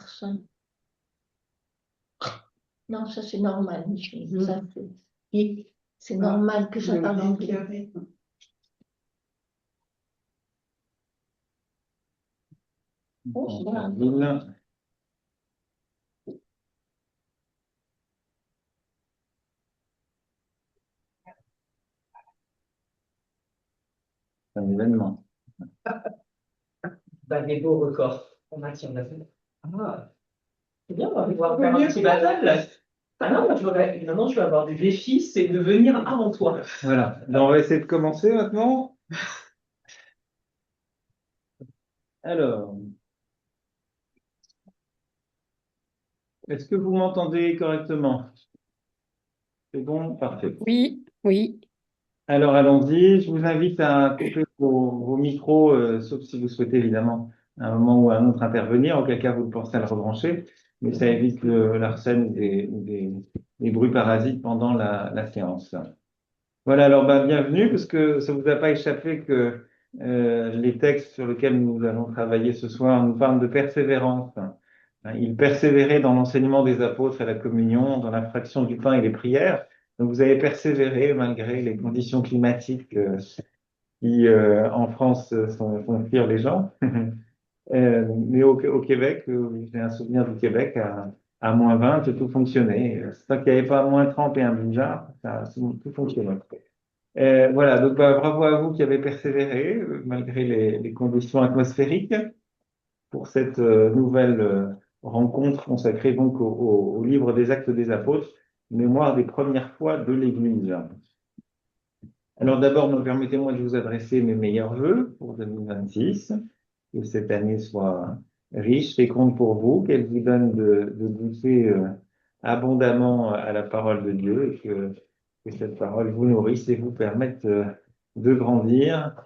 mars. Non, ça c'est normal, Michel. Ça, c'est normal que ça parle anglais. Oh, voilà. C'est un événement. Des beaux records en matière d'affaires. Ah, c'est bien, on va pouvoir faire un petit battle. Ah non, maintenant tu vas avoir des défis, c'est de venir avant toi. Voilà. Donc, on va essayer de commencer maintenant. Alors, est-ce que vous m'entendez correctement? C'est bon? Parfait. Oui, oui. Alors, allons-y. Je vous invite à couper vos micros, sauf si vous souhaitez évidemment à un moment ou à un autre intervenir, auquel cas vous pensez à le rebrancher. Mais ça évite l'arsène ou des bruits parasites pendant la séance. Voilà, alors bienvenue, parce que ça vous a pas échappé que les textes sur lesquels nous allons travailler ce soir nous parlent de persévérance. Hein, ils persévéraient dans l'enseignement des apôtres et la communion, dans la fraction du pain et les prières. Donc vous avez persévéré malgré les conditions climatiques qui, en France, font fuir les gens. Mais au Québec, j'ai un souvenir du Québec à -20, tout fonctionnait. C'est ça qu'il n'y avait pas -30 et un bouillard, tout fonctionnait. Voilà, donc bravo à vous qui avez persévéré malgré les conditions atmosphériques pour cette nouvelle rencontre consacrée donc au livre des Actes des Apôtres, mémoire des premières fois de l'Église. Alors d'abord, permettez-moi de vous adresser mes meilleurs vœux pour 2026, que cette année soit riche, féconde pour vous, qu'elle vous donne de goûter abondamment à la parole de Dieu et que cette parole vous nourrisse et vous permette de grandir,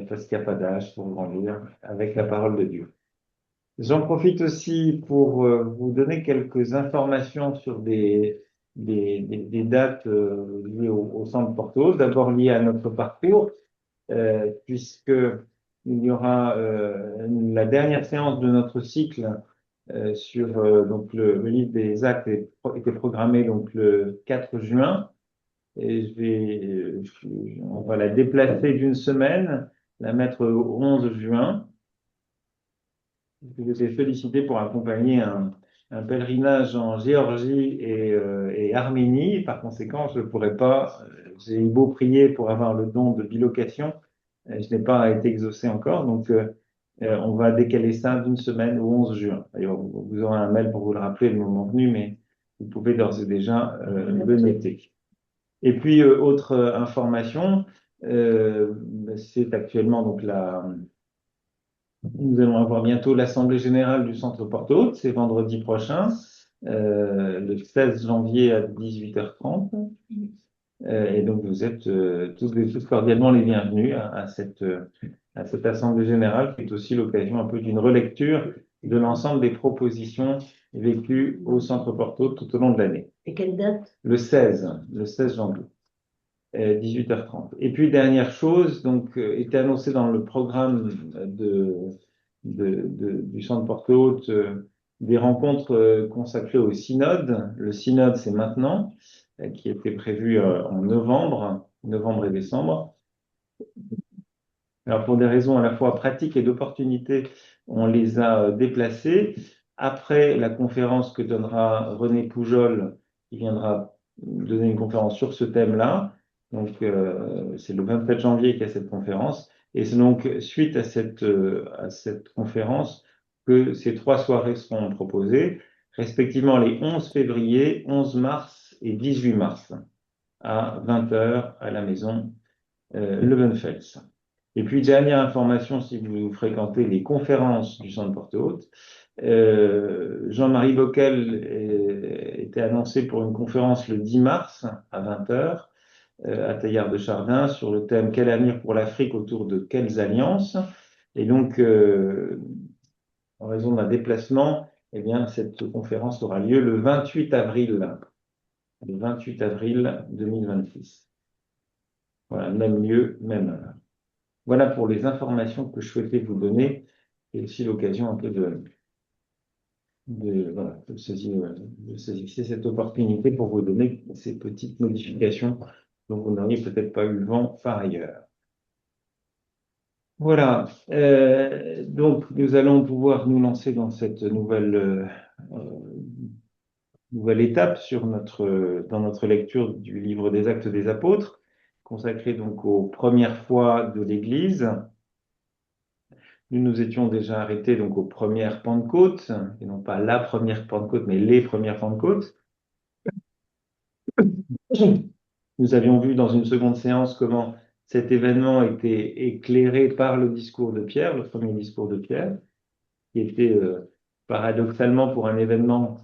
parce qu'il n'y a pas d'âge pour grandir avec la parole de Dieu. J'en profite aussi pour vous donner quelques informations sur des dates liées au centre Portos, d'abord liées à notre parcours, puisque il y aura la dernière séance de notre cycle sur donc le livre des Actes était programmé donc le 4 juin et on va la déplacer d'une semaine, la mettre au 11 juin. Je vous ai félicité pour accompagner un pèlerinage en Géorgie et Arménie. Par conséquent, je ne pourrais pas, j'ai eu beau prier pour avoir le don de bilocation, je n'ai pas été exaucé encore, donc on va décaler ça d'une semaine au 11 juin. D'ailleurs, vous aurez un mail pour vous le rappeler le moment venu, mais vous pouvez d'ores et déjà le noter. Et puis, autre information, c'est actuellement donc nous allons avoir bientôt l'Assemblée générale du Centre Porte Haute, c'est vendredi prochain, le 16 janvier à 18h30. Et donc, vous êtes tous cordialement les bienvenus à cette Assemblée générale, qui est aussi l'occasion un peu d'une relecture de l'ensemble des propositions vécues au Centre Porte Haute tout au long de l'année. Et quelle date? Le 16 janvier. 18h30. Et puis, dernière chose, donc, était annoncé dans le programme du Centre Porte Haute des rencontres consacrées au synode. Le synode, c'est maintenant, qui était prévu en novembre et décembre. Alors, pour des raisons à la fois pratiques et d'opportunité, on les a déplacés. Après la conférence que donnera René Poujol, qui viendra donner une conférence sur ce thème-là, donc c'est le 27 janvier qu'il y a cette conférence, et c'est donc suite à cette conférence que ces 3 soirées seront proposées, respectivement les 11 février, 11 mars et 18 mars, à 20h à la maison Levenfels. Et puis, dernière information, si vous fréquentez les conférences du Centre Porte Haute, Jean-Marie Bockel était annoncé pour une conférence le 10 mars à 20h à Teilhard de Chardin sur le thème Quel avenir pour l'Afrique autour de quelles alliances? Et donc, en raison d'un déplacement, eh bien, cette conférence aura lieu le 28 avril 2026. Voilà, même lieu, même heure. Voilà pour les informations que je souhaitais vous donner et aussi l'occasion un peu voilà, de saisir cette opportunité pour vous donner ces petites modifications dont vous n'auriez peut-être pas eu le vent par ailleurs. Voilà, donc nous allons pouvoir nous lancer dans cette nouvelle étape dans notre lecture du livre des Actes des Apôtres, consacré donc aux premières fois de l'Église. Nous nous étions déjà arrêtés donc aux premières Pentecôtes, et non pas la première Pentecôte, mais les premières Pentecôtes. Nous avions vu dans une seconde séance comment cet événement était éclairé par le discours de Pierre, le premier discours de Pierre, qui était paradoxalement pour un événement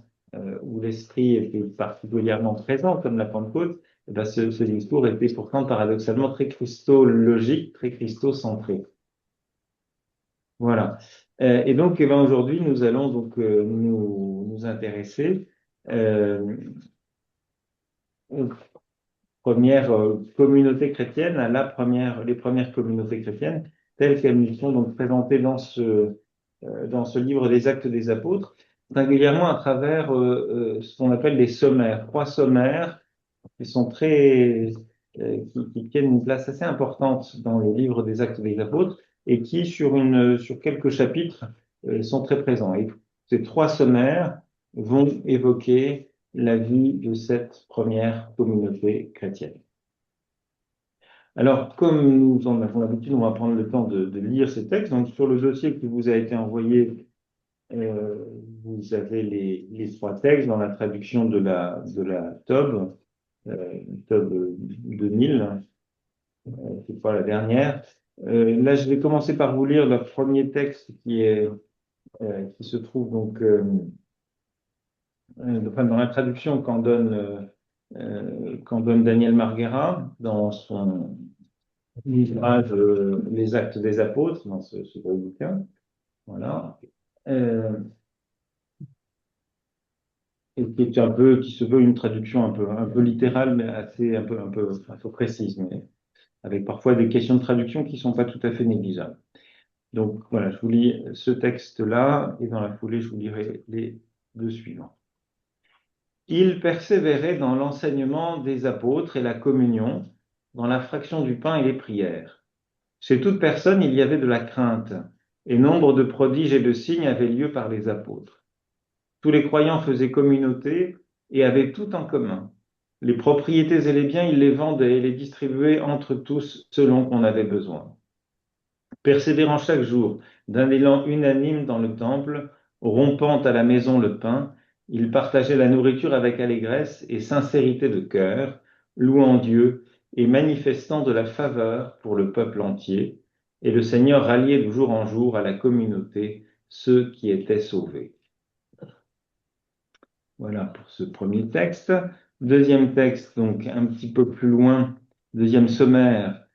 où l'Esprit était particulièrement présent, comme la Pentecôte, eh ben, ce discours était pourtant paradoxalement très christologique, très christocentré. Voilà. Et donc, eh ben, aujourd'hui, nous allons donc nous intéresser aux premières communautés chrétiennes, les premières communautés chrétiennes, telles qu'elles nous sont donc présentées dans ce livre des Actes des Apôtres, singulièrement à travers ce qu'on appelle les sommaires, 3 sommaires qui sont qui tiennent une place assez importante dans le livre des Actes des Apôtres et qui, sur quelques chapitres, sont très présents. Et ces 3 sommaires vont évoquer la vie de cette première communauté chrétienne. Alors, comme nous en avons l'habitude, on va prendre le temps de lire ces textes. Donc, sur le dossier qui vous a été envoyé, vous avez les 3 textes dans la traduction de la TOB, TOB 2000, c'est pas la dernière. Là, je vais commencer par vous lire le premier texte qui se trouve donc enfin, dans la traduction qu'en donne Daniel Marguera dans son ouvrage Les Actes des Apôtres, dans ce gros bouquin. Voilà. Et qui se veut une traduction un peu littérale, mais un peu précise, mais avec parfois des questions de traduction qui sont pas tout à fait négligeables. Donc voilà, je vous lis ce texte-là, et dans la foulée, je vous lirai les 2 suivants. Il persévérait dans l'enseignement des apôtres et la communion, dans la fraction du pain et les prières. Chez toute personne, il y avait de la crainte, et nombre de prodiges et de signes avaient lieu par les apôtres. Tous les croyants faisaient communauté et avaient tout en commun. Les propriétés et les biens, ils les vendaient et les distribuaient entre tous selon qu'on avait besoin. Persévérant chaque jour d'un élan unanime dans le temple, rompant à la maison le pain, ils partageaient la nourriture avec allégresse et sincérité de cœur, louant Dieu et manifestant de la faveur pour le peuple entier, et le Seigneur ralliait de jour en jour à la communauté ceux qui étaient sauvés. Voilà pour ce premier texte. Deuxième texte, donc un petit peu plus loin, deuxième sommaire,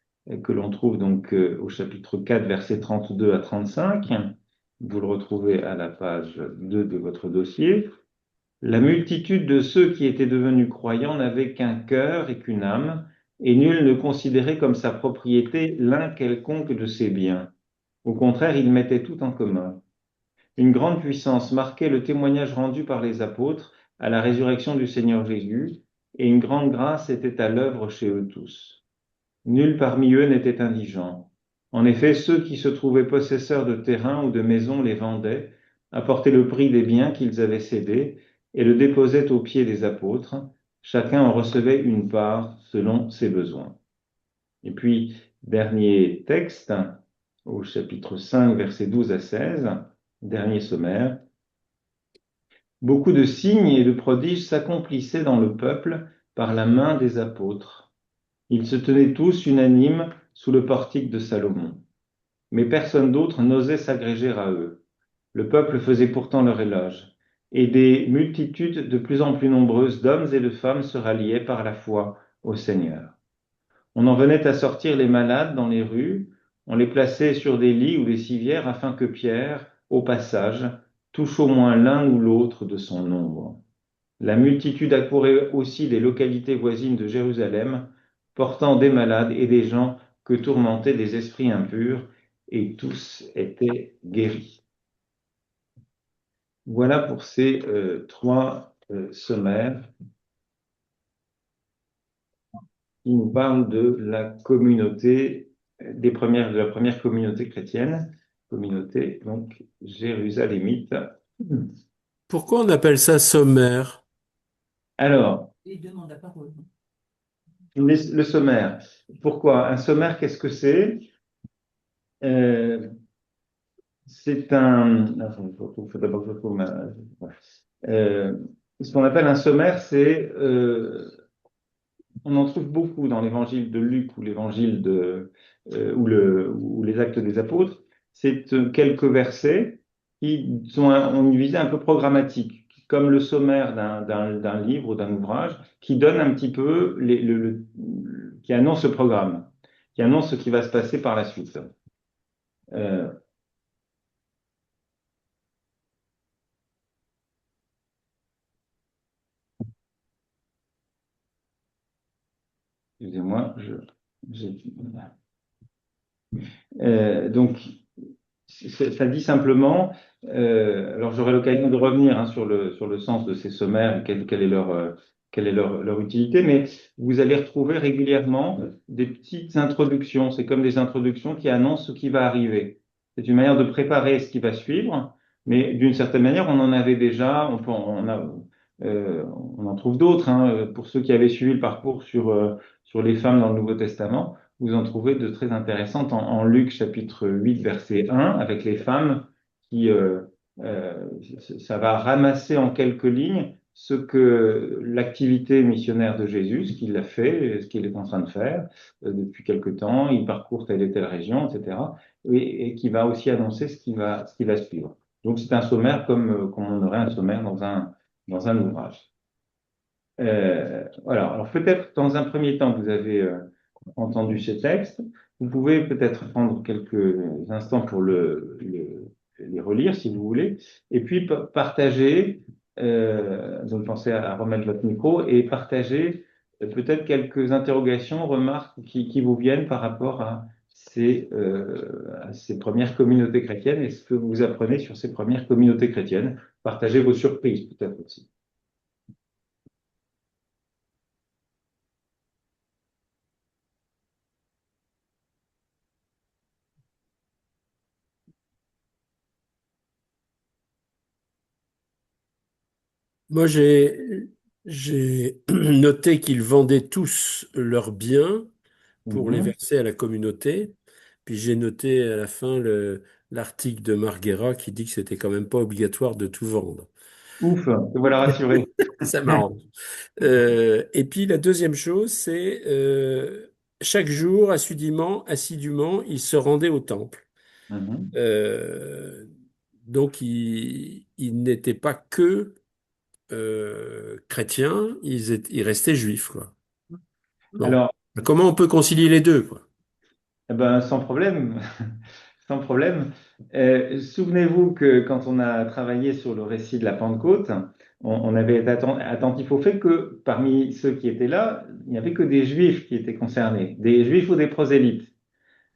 que l'on trouve donc au chapitre 4, versets 32 à 35. Vous le retrouvez à la page 2 de votre dossier. La multitude de ceux qui étaient devenus croyants n'avait qu'un cœur et qu'une âme, et nul ne considérait comme sa propriété l'un quelconque de ses biens. Au contraire, ils mettaient tout en commun. Une grande puissance marquait le témoignage rendu par les apôtres à la résurrection du Seigneur Jésus, et une grande grâce était à l'œuvre chez eux tous. Nul parmi eux n'était indigent. En effet, ceux qui se trouvaient possesseurs de terrains ou de maisons les vendaient, apportaient le prix des biens qu'ils avaient cédés et le déposaient aux pieds des apôtres. Chacun en recevait une part selon ses besoins. Et puis, dernier texte, au chapitre 5, versets 12 à 16, dernier sommaire. Beaucoup de signes et de prodiges s'accomplissaient dans le peuple par la main des apôtres. Ils se tenaient tous unanimes sous le portique de Salomon. Mais personne d'autre n'osait s'agréger à eux. Le peuple faisait pourtant leur éloge, et des multitudes de plus en plus nombreuses d'hommes et de femmes se ralliaient par la foi au Seigneur. On en venait à sortir les malades dans les rues, on les plaçait sur des lits ou des civières afin que Pierre, au passage, touche au moins l'un ou l'autre de son nombre. La multitude accourait aussi des localités voisines de Jérusalem, portant des malades et des gens que tourmentaient des esprits impurs, et tous étaient guéris. Voilà pour ces trois sommaires qui nous parlent de la communauté, de la première communauté chrétienne, communauté donc jérusalémite. Pourquoi on appelle ça sommaire? Alors, Il demande la parole. le sommaire. Pourquoi? Un sommaire, qu'est-ce que c'est? Euh, c'est un. Attends, faut d'abord que je trouve ma. Euh, Ce qu'on appelle un sommaire, c'est. On en trouve beaucoup dans l'évangile de Luc ou l'évangile ou les actes des apôtres. C'est quelques versets qui ont une visée un peu programmatique, comme le sommaire d'un livre ou d'un ouvrage, qui donne un petit peu qui annonce le programme, qui annonce ce qui va se passer par la suite. Euh, Excusez-moi, j'ai- donc, ça dit simplement, alors j'aurai l'occasion de revenir hein, sur le sens de ces sommaires, quelle est leur utilité, mais vous allez retrouver régulièrement des petites introductions. C'est comme des introductions qui annoncent ce qui va arriver. C'est une manière de préparer ce qui va suivre, mais d'une certaine manière, on en avait déjà, on en trouve d'autres. Hein, pour ceux qui avaient suivi le parcours sur les femmes dans le Nouveau Testament, vous en trouvez de très intéressantes en Luc chapitre 8 verset 1 avec les femmes qui euh, ça va ramasser en quelques lignes ce que l'activité missionnaire de Jésus, ce qu'il a fait, ce qu'il est en train de faire depuis quelque temps, il parcourt telle et telle région, etc. Et qui va aussi annoncer ce qui va suivre. Donc c'est un sommaire comme on aurait un sommaire dans un ouvrage. Voilà. Alors peut-être dans un premier temps, vous avez entendu ces textes. Vous pouvez peut-être prendre quelques instants pour les relire si vous voulez, et puis partager, donc pensez à remettre votre micro et partager peut-être quelques interrogations, remarques qui vous viennent par rapport à ces premières communautés chrétiennes et ce que vous apprenez sur ces premières communautés chrétiennes. Partagez vos surprises peut-être aussi. Moi, j'ai noté qu'ils vendaient tous leurs biens pour les Mhm. verser à la communauté. Puis j'ai noté à la fin l'article de Marguera qui dit que c'était quand même pas obligatoire de tout vendre. Ouf, voilà rassuré. Ça m'arrange. Et puis la deuxième chose, c'est chaque jour, assidûment, il se rendait au temple. Mhm. Euh, donc ils n'étaient pas que chrétiens, ils restaient juifs, quoi. Bon. Alors, Comment on peut concilier les deux, quoi? eh ben, sans problème, sans problème. Souvenez-vous que quand on a travaillé sur le récit de la Pentecôte, on avait été attentif au fait que parmi ceux qui étaient là, il n'y avait que des Juifs qui étaient concernés, des Juifs ou des prosélytes.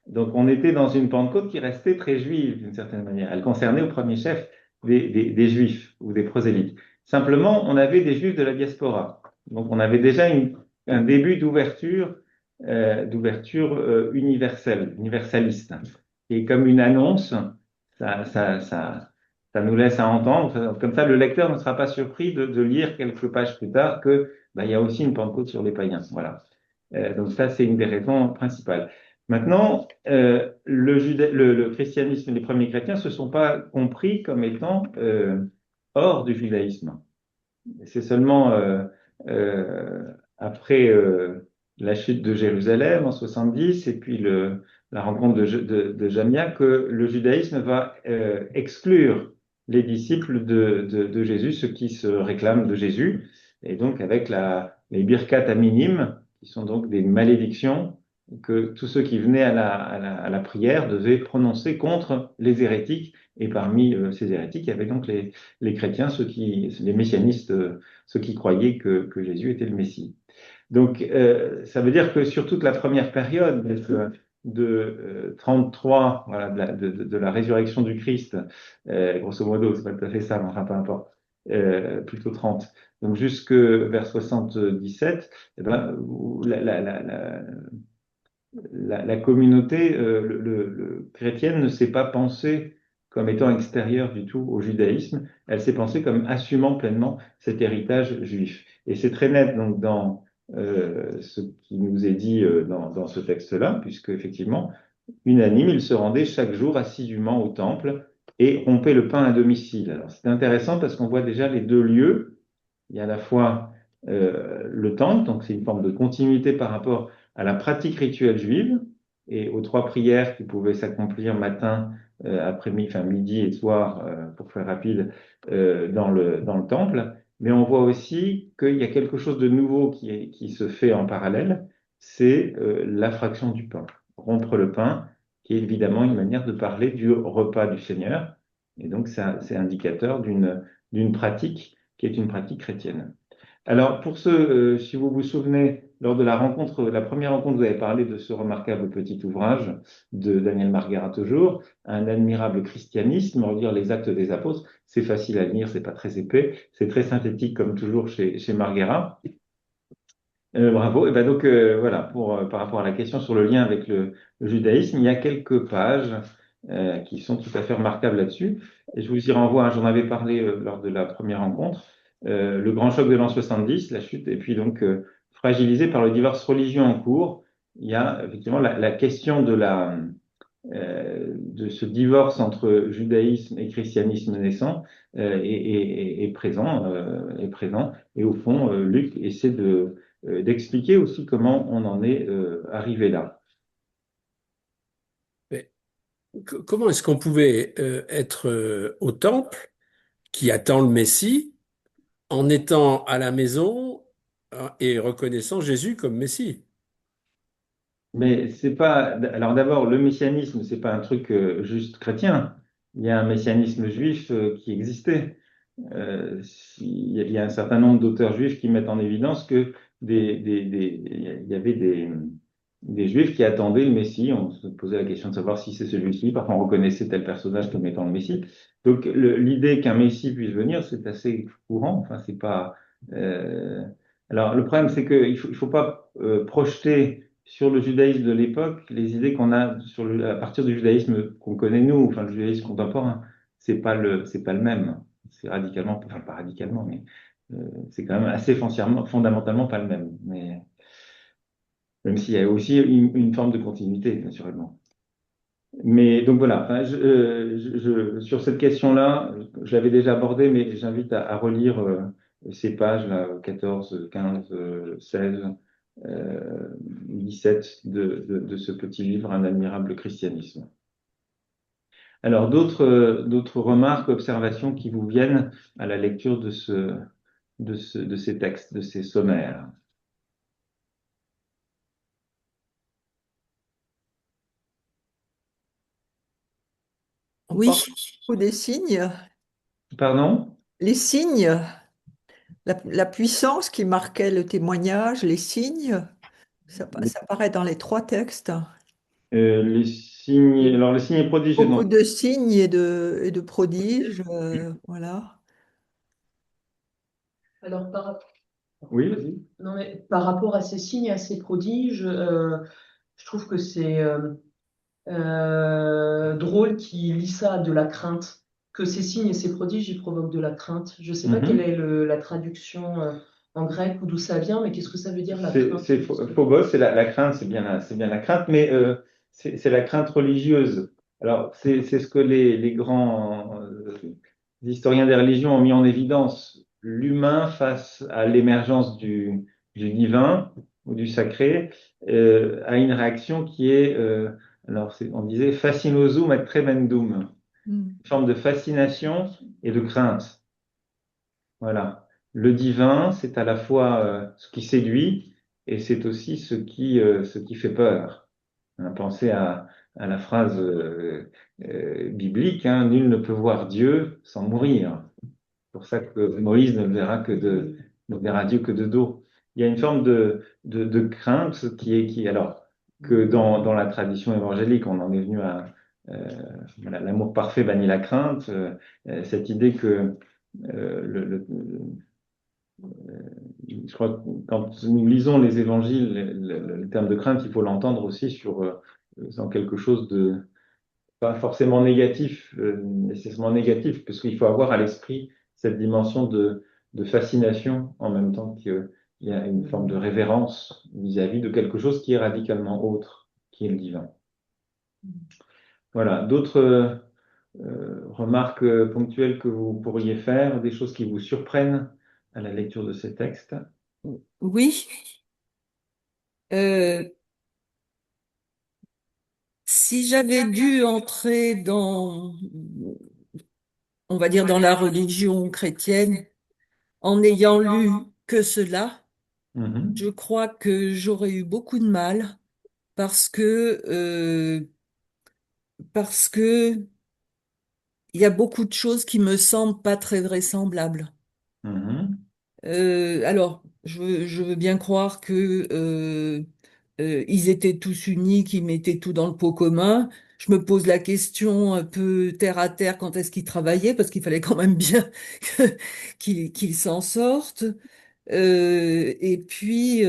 Donc on était dans une Pentecôte qui restait très juive d'une certaine manière. Elle concernait au premier chef des Juifs ou des prosélytes. Simplement, on avait des Juifs de la diaspora. Donc on avait déjà un début d'ouverture universelle, universaliste. Et comme une annonce, ça, ça, ça, ça nous laisse à entendre. Comme ça, le lecteur ne sera pas surpris de lire quelques pages plus tard que il y a aussi une Pentecôte sur les païens. Voilà. Donc ça, c'est une des raisons principales. Maintenant, le christianisme, les premiers chrétiens se sont pas compris comme étant hors du judaïsme. C'est seulement après la chute de Jérusalem en 70 et puis la rencontre de Jamia que le judaïsme va exclure les disciples de Jésus, ceux qui se réclament de Jésus, et donc avec les birkat minimes, qui sont donc des malédictions que tous ceux qui venaient à la prière devaient prononcer contre les hérétiques. Et parmi ces hérétiques, il y avait donc les chrétiens, les messianistes, ceux qui croyaient que Jésus était le Messie. Donc, ça veut dire que sur toute la première période, de 33, voilà, de la résurrection du Christ, grosso modo, c'est pas tout à fait ça, mais enfin peu importe, plutôt 30. Donc jusque vers 77, eh ben, la communauté chrétienne ne s'est pas pensée comme étant extérieure du tout au judaïsme, elle s'est pensée comme assumant pleinement cet héritage juif. Et c'est très net donc dans ce qui nous est dit dans ce texte-là, puisque effectivement, unanime, il se rendait chaque jour assidûment au temple et rompait le pain à domicile. Alors c'est intéressant parce qu'on voit déjà les deux lieux. Il y a à la fois le temple, donc c'est une forme de continuité par rapport à la pratique rituelle juive et aux trois prières qui pouvaient s'accomplir matin, après-midi, enfin midi et soir, pour faire rapide, dans le temple. Mais on voit aussi qu'il y a quelque chose de nouveau qui se fait en parallèle, c'est la fraction du pain. Rompre le pain, qui est évidemment une manière de parler du repas du Seigneur. Et donc, c'est indicateur d'une pratique qui est une pratique chrétienne. Alors, pour ceux, si vous vous souvenez, lors de la première rencontre, vous avez parlé de ce remarquable petit ouvrage de Daniel Marguerat toujours, Un admirable christianisme, relire les actes des apôtres. C'est facile à lire, c'est pas très épais, c'est très synthétique comme toujours chez Marguerat. Bravo. Et ben donc voilà, par rapport à la question sur le lien avec le judaïsme, il y a quelques pages qui sont tout à fait remarquables là-dessus. Et je vous y renvoie, hein, j'en avais parlé lors de la première rencontre, le grand choc de l'an 70, la chute, et puis donc fragilisé par le divorce religieux en cours. Il y a effectivement la question de ce divorce entre judaïsme et christianisme naissant est présent. Et au fond, Luc essaie d'expliquer aussi comment on en est arrivé là. Mais comment est-ce qu'on pouvait être au temple qui attend le Messie en étant à la maison et reconnaissant Jésus comme Messie? Mais c'est pas. Alors d'abord, le messianisme, c'est pas un truc juste chrétien. Il y a un messianisme juif qui existait. Il y a un certain nombre d'auteurs juifs qui mettent en évidence que il y avait des juifs qui attendaient le Messie. On se posait la question de savoir si c'est celui-ci. Parfois, on reconnaissait tel personnage comme étant le Messie. Donc, l'idée qu'un Messie puisse venir, c'est assez courant. Enfin, c'est pas. euh, Alors, le problème, c'est qu'il faut pas projeter sur le judaïsme de l'époque les idées qu'on a à partir du judaïsme qu'on connaît nous, enfin le judaïsme contemporain. C'est pas le même. C'est radicalement, enfin pas radicalement, mais c'est quand même assez fondamentalement pas le même. Mais même s'il y a aussi une forme de continuité, naturellement. Mais donc voilà, enfin, sur cette question-là, je l'avais déjà abordée, mais j'invite à relire ces pages-là, 14, 15, 16, 17 de ce petit livre, Un admirable christianisme. Alors, d'autres remarques, observations qui vous viennent à la lecture de ces textes, de ces sommaires. On Oui, parle beaucoup des signes. Pardon? Les signes, la puissance qui marquait le témoignage, les signes, ça paraît dans les trois textes. Les signes, alors les signes et prodiges, non. Beaucoup de signes et de prodiges, voilà. Alors, Oui, vas-y. non, mais par rapport à ces signes, à ces prodiges, je trouve que c'est drôle qu'il lie ça à de la crainte, que ces signes et ces prodiges, ils provoquent de la crainte. Je ne sais pas quelle Mhm. est la traduction en grec ou d'où ça vient, mais qu'est-ce que ça veut dire la C'est crainte? phobos, c'est la crainte, c'est bien la crainte, mais c'est la crainte religieuse. Alors, c'est ce que les grands historiens des religions ont mis en évidence. L'humain face à l'émergence du divin ou du sacré a une réaction qui est, on disait fascinosum et tremendum, Mm. une forme de fascination et de crainte. Voilà. Le divin, c'est à la fois ce qui séduit et c'est aussi ce qui fait peur. Hein, pensez à la phrase biblique, hein, nul ne peut voir Dieu sans mourir. C'est pour ça que Moïse ne verra Dieu que de dos. Il y a une forme de crainte alors, que dans la tradition évangélique, on en est venu à voilà, l'amour parfait bannit la crainte, cette idée que je crois que quand nous lisons les évangiles, le terme de crainte, il faut l'entendre aussi dans quelque chose de pas forcément négatif, nécessairement négatif, parce qu'il faut avoir à l'esprit cette dimension de fascination en même temps qu'il y a une forme de révérence vis-à-vis de quelque chose qui est radicalement autre, qui est le divin. Voilà. D'autres remarques ponctuelles que vous pourriez faire, des choses qui vous surprennent à la lecture de ces textes? Oui, euh, si j'avais dû entrer dans, on va dire, dans la religion chrétienne en n'ayant lu que cela, Mhm, je crois que j'aurais eu beaucoup de mal parce que il y a beaucoup de choses qui me semblent pas très vraisemblables. mhm, Alors, je veux bien croire que ils étaient tous unis, qu'ils mettaient tout dans le pot commun. Je me pose la question un peu terre à terre quand est-ce qu'ils travaillaient, parce qu'il fallait quand même bien qu'ils s'en sortent. Et puis,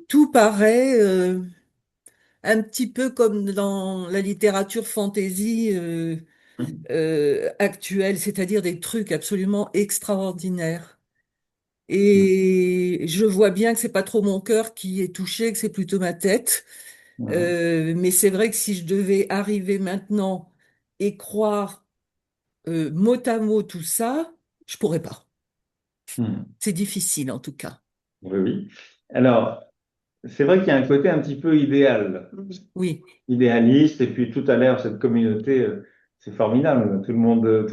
tout paraît un petit peu comme dans la littérature fantasy actuelle, c'est-à-dire des trucs absolument extraordinaires. Et je vois bien que c'est pas trop mon cœur qui est touché, que c'est plutôt ma tête. mhm, Mais c'est vrai que si je devais arriver maintenant et croire mot à mot tout ça, je pourrais pas. mhm. C'est difficile en tout cas. Oui, oui. Alors, c'est vrai qu'il y a un côté un petit peu idéal, Oui. idéaliste, et puis tout à l'heure, cette communauté, c'est formidable. Tout le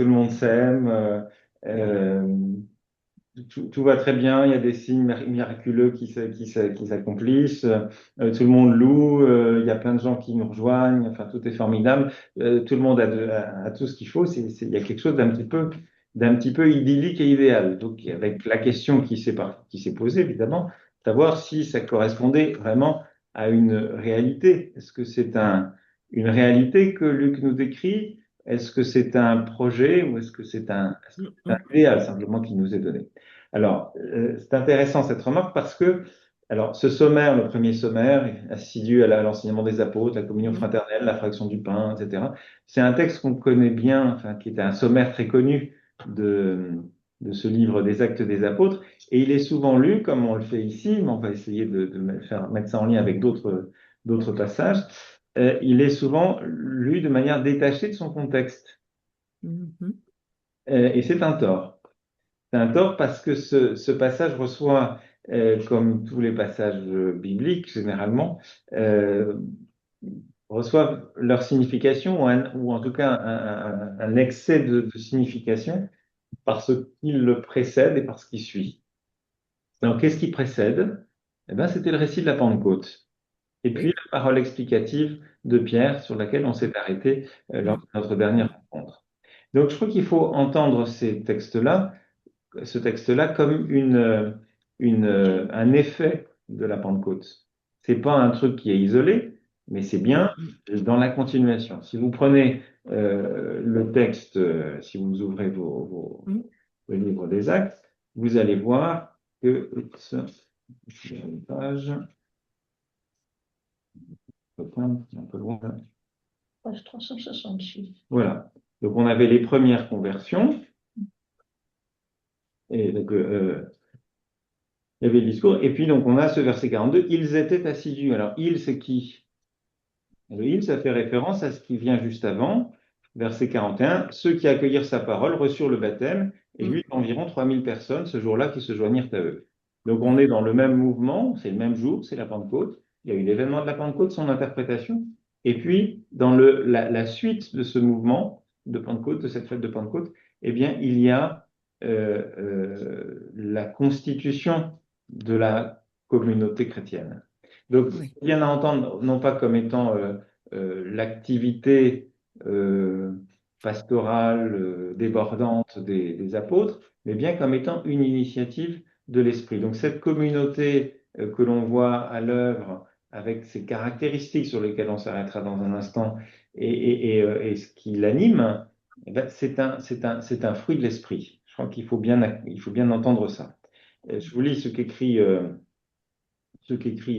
monde s'aime, euh, tout va très bien, il y a des signes miraculeux qui s'accomplissent, tout le monde loue, il y a plein de gens qui nous rejoignent, enfin, tout est formidable, tout le monde a tout ce qu'il faut, il y a quelque chose d'un petit peu idyllique et idéal. Donc, avec la question qui s'est posée, évidemment, savoir si ça correspondait vraiment à une réalité. Est-ce que c'est une réalité que Luc nous décrit? Est-ce que c'est un projet ou est-ce que est-ce que Mm, c'est un mm, idéal simplement qui nous est donné? Alors, c'est intéressant cette remarque parce que, alors, ce sommaire, le premier sommaire, assidu à l'enseignement des apôtres, la communion mm, fraternelle, la fraction du pain, etc., c'est un texte qu'on connaît bien, enfin, qui est un sommaire très connu de, de ce livre des Actes des Apôtres, et il est souvent lu, comme on le fait ici, mais on va essayer de mettre ça en lien avec d'autres passages, il est souvent lu de manière détachée de son contexte. mm, mm. Et c'est un tort. C'est un tort parce que ce passage reçoit, comme tous les passages bibliques généralement, euh, reçoivent leur signification ou en tout cas un excès de signification parce qu'il le précède et parce qu'il suit. Donc, qu'est-ce qui précède? Eh ben, c'était le récit de la Pentecôte. Et puis, Oui. la parole explicative de Pierre sur laquelle on s'est arrêté lors Mm, de notre dernière rencontre. Donc, je crois qu'il faut entendre ce texte-là comme un effet de la Pentecôte. C'est pas un truc qui est isolé, mais c'est mm, bien mm, dans la continuation. Si vous prenez le texte, si vous ouvrez mm. vos livres des Actes, vous allez voir que une page, un peu loin. Page 366. Voilà. Donc on avait les premières conversions et donc il y avait le discours et puis donc on a ce verset 42. Ils étaient assidus. Alors ils, c'est qui? Le il, ça fait référence à ce qui vient juste avant, verset 41. Ceux qui accueillirent sa parole reçurent le baptême, et il y Mm, eut environ 3000 personnes ce jour-là qui se joignirent à eux. Donc on est dans le même mouvement, c'est le même jour, c'est la Pentecôte. Il y a eu l'événement de la Pentecôte, son interprétation. Et puis, dans la suite de ce mouvement de Pentecôte, de cette fête de Pentecôte, eh bien, il y a la constitution de la communauté chrétienne. Donc, oui. bien à entendre, non pas comme étant l'activité euh, pastorale débordante des apôtres, mais bien comme étant une initiative de l'esprit. Donc, cette communauté que l'on voit à l'œuvre avec ses caractéristiques sur lesquelles on s'arrêtera dans un instant, et ce qui l'anime, eh ben, c'est un fruit de l'esprit. Je crois il faut bien entendre ça. Je vous lis ce qu'écrit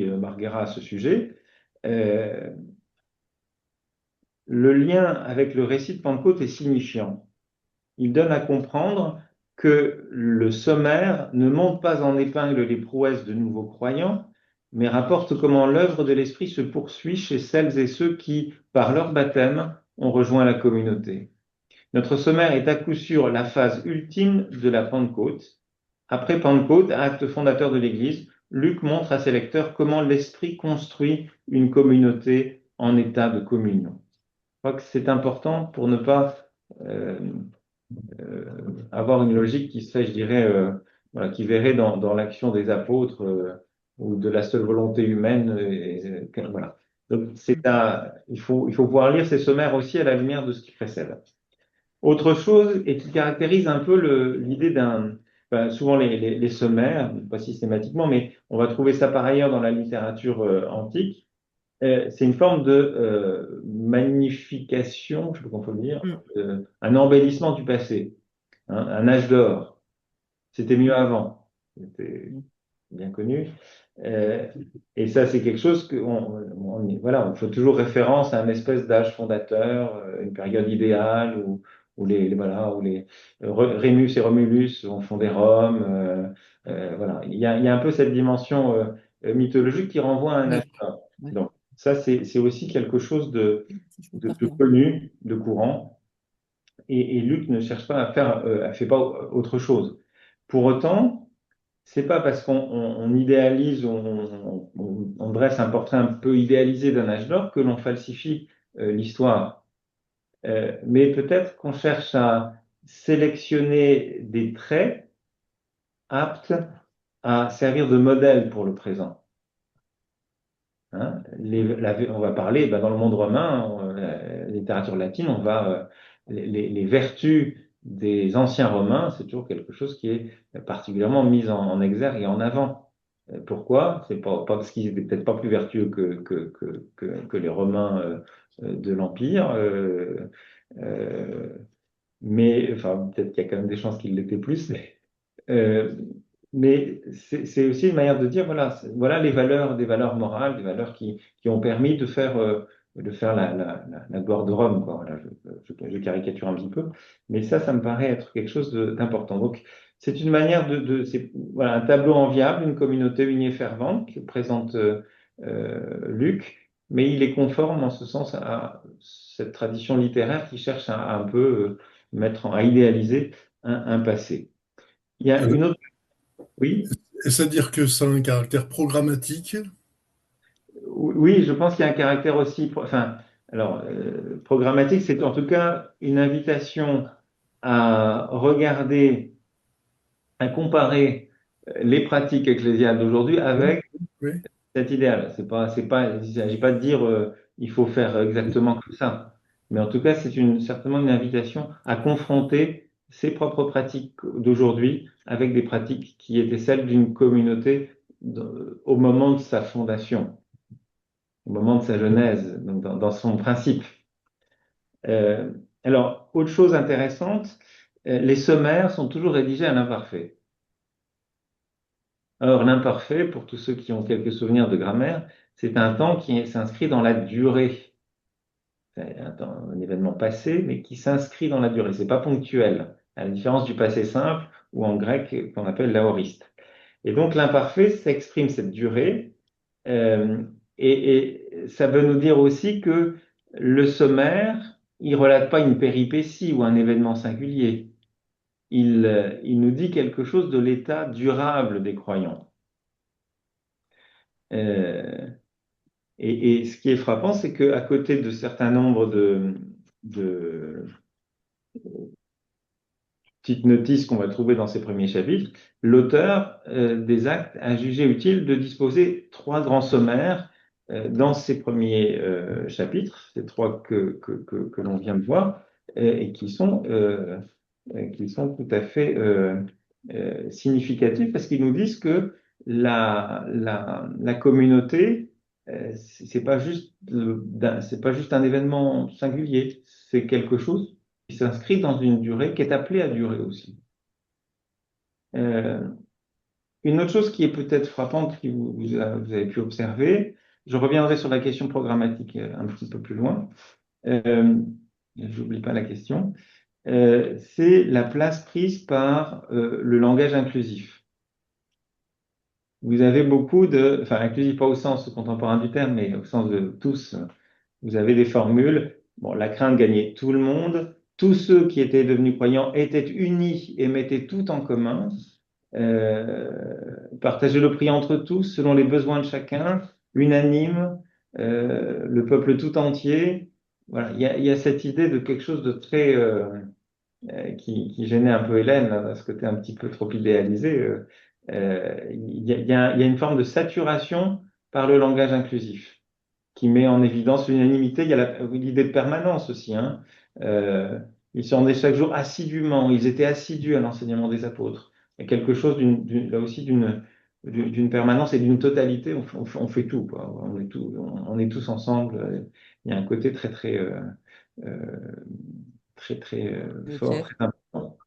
Marguera à ce sujet. Euh, le lien avec le récit de Pentecôte est signifiant. Il donne à comprendre que le sommaire ne monte pas en épingle les prouesses de nouveaux croyants, mais rapporte comment l'œuvre de l'Esprit se poursuit chez celles et ceux qui, par leur baptême, ont rejoint la communauté. Notre sommaire est à coup sûr la phase ultime de la Pentecôte. Après Pentecôte, acte fondateur de l'Église, Luc montre à ses lecteurs comment l'Esprit construit une communauté en état de communion. Je crois que c'est important pour ne pas euh, avoir une logique qui serait, je dirais, voilà, qui verrait dans l'action des apôtres ou de la seule volonté humaine. Voilà. Donc, il faut pouvoir lire ces sommaires aussi à la lumière de ce qui précède. Autre chose, et qui caractérise un peu l'idée souvent les sommaires, pas systématiquement, mais on va trouver ça par ailleurs dans la littérature antique, c'est une forme de magnification, je sais pas comment faut le dire, un embellissement du passé, hein, un âge d'or. C'était mieux avant, c'était bien connu. Euh, et ça, c'est quelque chose voilà, on fait toujours référence à un espèce d'âge fondateur, une période idéale où voilà, où Rémus et Romulus ont fondé Rome. Voilà, il y a un peu cette dimension mythologique qui renvoie à un âge Oui, d'or. ouais. Donc, ça, c'est aussi quelque chose Si je peux de parler. connu, de courant. Et Luc ne cherche pas fait pas autre chose. Pour autant, c'est pas parce qu'on idéalise, on dresse un portrait un peu idéalisé d'un âge d'or que l'on falsifie l'histoire. Mais peut-être qu'on cherche à sélectionner des traits aptes à servir de modèle pour le présent. Hein, on va parler, ben, dans le monde romain, la littérature latine, les vertus des anciens Romains, c'est toujours quelque chose qui est particulièrement mis en exergue et en avant. Pourquoi? C'est pas parce qu'ils étaient peut-être pas plus vertueux que les Romains de l'Empire, euh, mais enfin peut-être qu'il y a quand même des chances qu'ils l'étaient plus. Euh, mais c'est aussi une manière de dire, voilà, voilà les valeurs, des valeurs morales, des valeurs qui ont permis de faire la gloire de Rome, quoi. Voilà, je caricature un petit peu, mais ça me paraît être quelque chose d'important. Donc, c'est une manière c'est, voilà, un tableau enviable, une communauté unie et fervente que présente Luc, mais il est conforme en ce sens à cette tradition littéraire qui cherche à un peu à idéaliser un passé. Il y a une autre, oui, C'est-à-dire que ça a un caractère programmatique. oui, je pense qu'il y a un caractère aussi, enfin, alors, programmatique, c'est en tout cas une invitation à regarder, à comparer les pratiques ecclésiales d'aujourd'hui Oui, avec oui. cet idéal. Il s'agit pas de dire il faut faire exactement comme ça, mais en tout cas, certainement une invitation à confronter ses propres pratiques d'aujourd'hui avec des pratiques qui étaient celles d'une communauté au moment de sa fondation, au moment de sa genèse, donc dans son principe. Euh, alors, autre chose intéressante, les sommaires sont toujours rédigés à l'imparfait. Or, l'imparfait, pour tous ceux qui ont quelques souvenirs de grammaire, c'est un temps qui s'inscrit dans la durée. C'est un événement passé, mais qui s'inscrit dans la durée. C'est pas ponctuel, à la différence du passé simple ou en grec qu'on appelle l'aoriste. Et donc, l'imparfait s'exprime cette durée, euh, et ça veut nous dire aussi que le sommaire, il relate pas une péripétie ou un événement singulier. Il nous dit quelque chose de l'état durable des croyants. Euh, et ce qui est frappant, c'est qu'à côté de certains nombres de petites notices qu'on va trouver dans ces premiers chapitres, l'auteur des Actes a jugé utile de disposer trois grands sommaires dans ces premiers chapitres, ces trois que l'on vient de voir, et qui sont tout à fait significatifs parce qu'ils nous disent que la communauté c'est pas juste c'est pas juste un événement singulier, c'est quelque chose qui s'inscrit dans une durée qui est appelée à durer aussi. Euh, une autre chose qui est peut-être frappante, que vous avez pu observer, je reviendrai sur la question programmatique un petit peu plus loin. J'oublie pas la question. C'est la place prise par le langage inclusif. Vous avez beaucoup enfin inclusif pas au sens contemporain du terme, mais au sens de tous. Vous avez des formules. Bon, la crainte gagnait tout le monde. Tous ceux qui étaient devenus croyants étaient unis et mettaient tout en commun. Partager le prix entre tous selon les besoins de chacun, unanime, le peuple tout entier. Voilà, il y a cette idée de quelque chose de très qui gênait un peu Hélène, là, parce que tu es un petit peu trop idéalisé. Il y a une forme de saturation par le langage inclusif qui met en évidence l'unanimité. Il y a l'idée de permanence aussi. Hein. Euh, ils se rendaient chaque jour assidûment, ils étaient assidus à l'enseignement des apôtres. Il y a quelque chose là aussi d'une permanence et d'une totalité. On fait tout, quoi. On est tous ensemble. Il y a un côté euh, très fort, Peut-être. très important.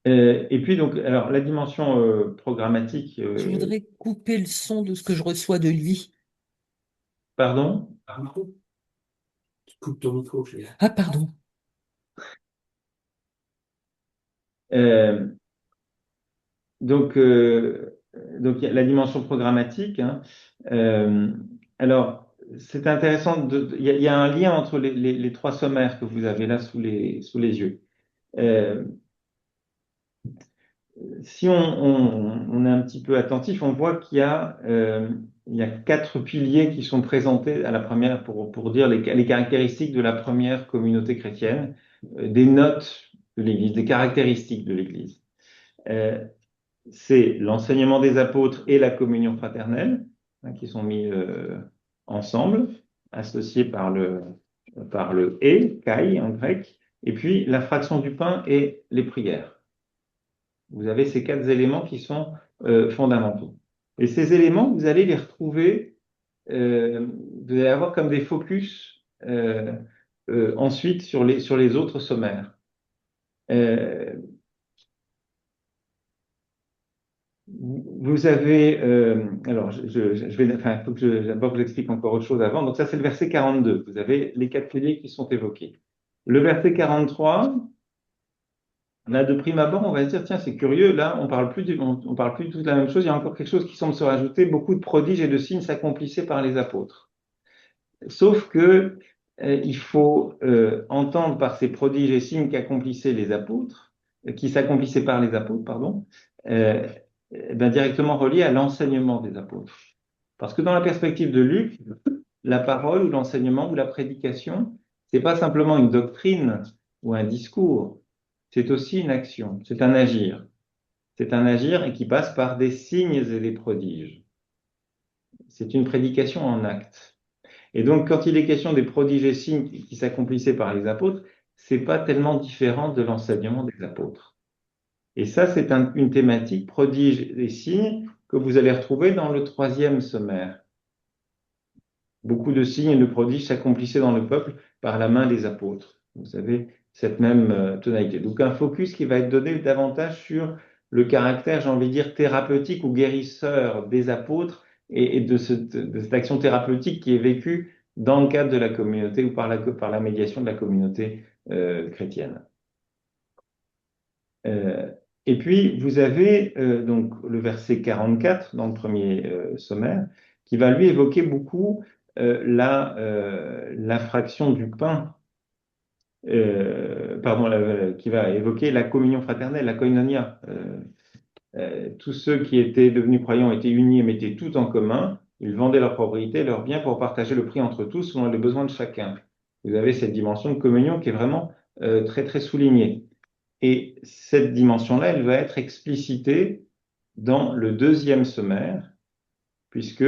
Et puis donc, alors la dimension programmatique, Je voudrais couper le son de ce que je reçois de lui. pardon. Marco, tu coupes ton micro, chérie. Ah, pardon. Euh, donc, donc il y a la dimension programmatique. Hein. Euh, alors, c'est intéressant. Il y a un lien entre les trois sommaires que vous avez là sous les yeux. Euh, si on est un petit peu attentif, on voit il y a quatre piliers qui sont présentés à la première pour dire les caractéristiques de la première communauté chrétienne, des notes de l'Église, des caractéristiques de l'Église. Euh, c'est l'enseignement des apôtres et la communion fraternelle, hein, qui sont mis ensemble, associés par le et, kai en grec, et puis la fraction du pain et les prières. Vous avez ces quatre éléments qui sont fondamentaux. Et ces éléments, vous allez les retrouver, vous allez avoir comme des focus ensuite sur les autres sommaires. Euh, Vous avez, alors je vais, enfin, il faut que d'abord que j'explique encore autre chose avant. Donc ça, c'est le verset 42. Vous avez les quatre piliers qui sont évoqués. Le verset 43, là, de prime abord, on va se dire, tiens, c'est curieux, là, on parle plus tout de la même chose. Il y a encore quelque chose qui semble se rajouter. Beaucoup de prodiges et de signes s'accomplissaient par les apôtres. Sauf que il faut entendre par ces prodiges et signes qu'accomplissaient les apôtres, qui s'accomplissaient par les apôtres, pardon, euh, ben directement relié à l'enseignement des apôtres. Parce que dans la perspective de Luc, la parole ou l'enseignement ou la prédication, c'est pas simplement une doctrine ou un discours, c'est aussi une action, c'est un agir. C'est un agir et qui passe par des signes et des prodiges. C'est une prédication en acte. Et donc, quand il est question des prodiges et signes qui s'accomplissaient par les apôtres, c'est pas tellement différent de l'enseignement des apôtres. Et ça, c'est une thématique, prodiges et signes, que vous allez retrouver dans le troisième sommaire. Beaucoup de signes et de prodiges s'accomplissaient dans le peuple par la main des apôtres. Vous avez cette même tonalité. Donc, un focus qui va être donné davantage sur le caractère, j'ai envie de dire, thérapeutique ou guérisseur des apôtres et de cette action thérapeutique qui est vécue dans le cadre de la communauté ou par la médiation de la communauté chrétienne. Euh, et puis, vous avez donc le verset 44 dans le premier sommaire, qui va lui évoquer beaucoup la fraction du pain, pardon, qui va évoquer la communion fraternelle, la koinonia. Tous ceux qui étaient devenus croyants étaient unis et mettaient tout en commun. Ils vendaient leurs propriétés, leurs biens pour partager le prix entre tous selon les besoins de chacun. Vous avez cette dimension de communion qui est vraiment très soulignée. Et cette dimension-là, elle va être explicitée dans le deuxième sommaire, puisque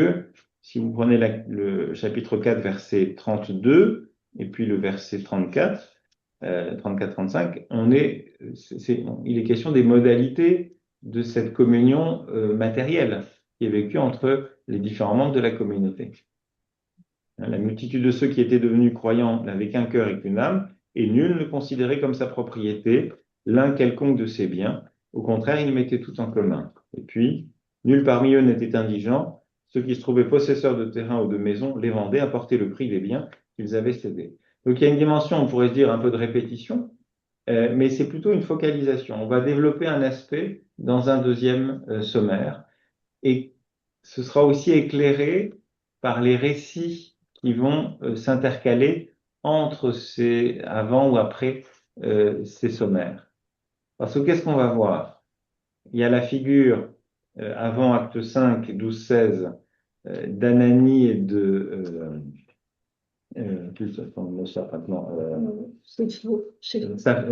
si vous prenez le chapitre 4, verset 32, et puis le verset 34, 34-35, il est question des modalités de cette communion matérielle. qui est vécu entre les différents membres de la communauté. La multitude de ceux qui étaient devenus croyants n'avaient qu'un cœur et qu'une âme, et nul ne considérait comme sa propriété l'un quelconque de ses biens. Au contraire, ils mettaient tout en commun. Et puis, nul parmi eux n'était indigent. Ceux qui se trouvaient possesseurs de terrains ou de maisons les vendaient, apportaient le prix des biens qu'ils avaient cédés. Donc il y a une dimension, on pourrait se dire, un peu de répétition, mais c'est plutôt une focalisation. On va développer un aspect dans un deuxième sommaire, et ce sera aussi éclairé par les récits qui vont s'intercaler entre ces avant ou après ces sommaires. Parce que qu'est-ce qu'on va voir? Il y a la figure avant acte 5, 12-16 d'Ananie et de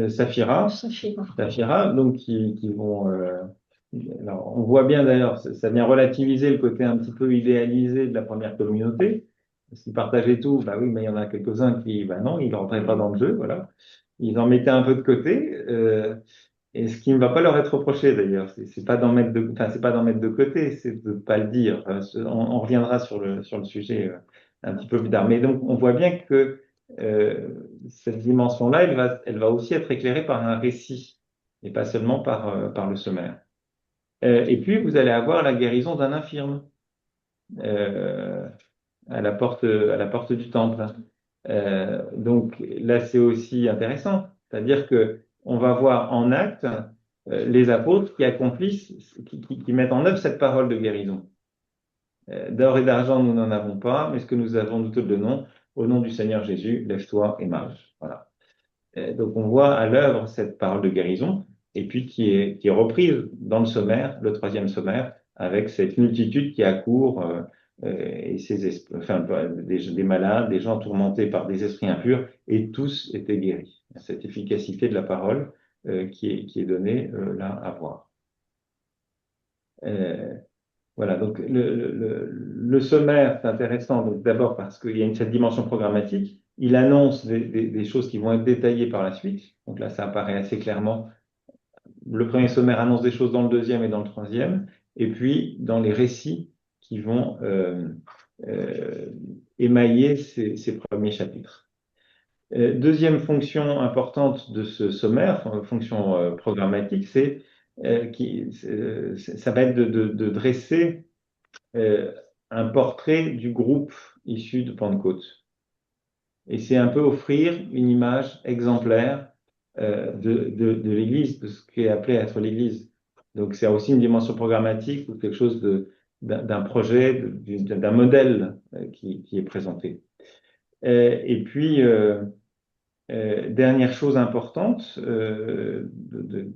Saphira, donc qui vont. Alors, on voit bien d'ailleurs, ça vient relativiser le côté un petit peu idéalisé de la première communauté. Parce qu'ils partageaient tout, bah oui, mais il y en a quelques-uns qui, bah non, ils ne rentraient pas dans le jeu, voilà. Ils en mettaient un peu de côté, et ce qui ne va pas leur être reproché d'ailleurs. C'est pas d'en mettre de, enfin, c'est pas d'en mettre de côté, c'est de pas le dire. On reviendra sur le sujet un petit peu plus tard. Mais donc, on voit bien que cette dimension-là, elle va aussi être éclairée par un récit et pas seulement par le sommaire. Et puis, vous allez avoir la guérison d'un infirme à la porte du temple. Donc là, c'est aussi intéressant, c'est-à-dire que on va voir en acte les apôtres qui accomplissent, qui mettent en œuvre cette parole de guérison. D'or et d'argent, nous n'en avons pas, mais ce que nous avons, nous te le donnons. Au nom du Seigneur Jésus, lève-toi et marche. Voilà. Donc on voit à l'œuvre cette parole de guérison, et puis qui est reprise dans le sommaire, le troisième sommaire, avec cette multitude qui accourt et enfin, des malades, des gens tourmentés par des esprits impurs, et tous étaient guéris. Cette efficacité de la parole qui est donnée là à voir. Voilà, donc le sommaire, c'est intéressant, donc d'abord parce qu'il y a cette dimension programmatique. Il annonce des choses qui vont être détaillées par la suite. Donc là, ça apparaît assez clairement. Le premier sommaire annonce des choses dans le deuxième et dans le troisième, et puis dans les récits qui vont émailler ces premiers chapitres. Deuxième fonction importante de ce sommaire, fonction programmatique, c'est ça va être de dresser un portrait du groupe issu de Pentecôte. Et c'est un peu offrir une image exemplaire de l'Église, de ce qui est appelé à être l'Église. Donc c'est aussi une dimension programmatique ou quelque chose d'un projet, d'un modèle qui est présenté. Et puis, dernière chose importante, il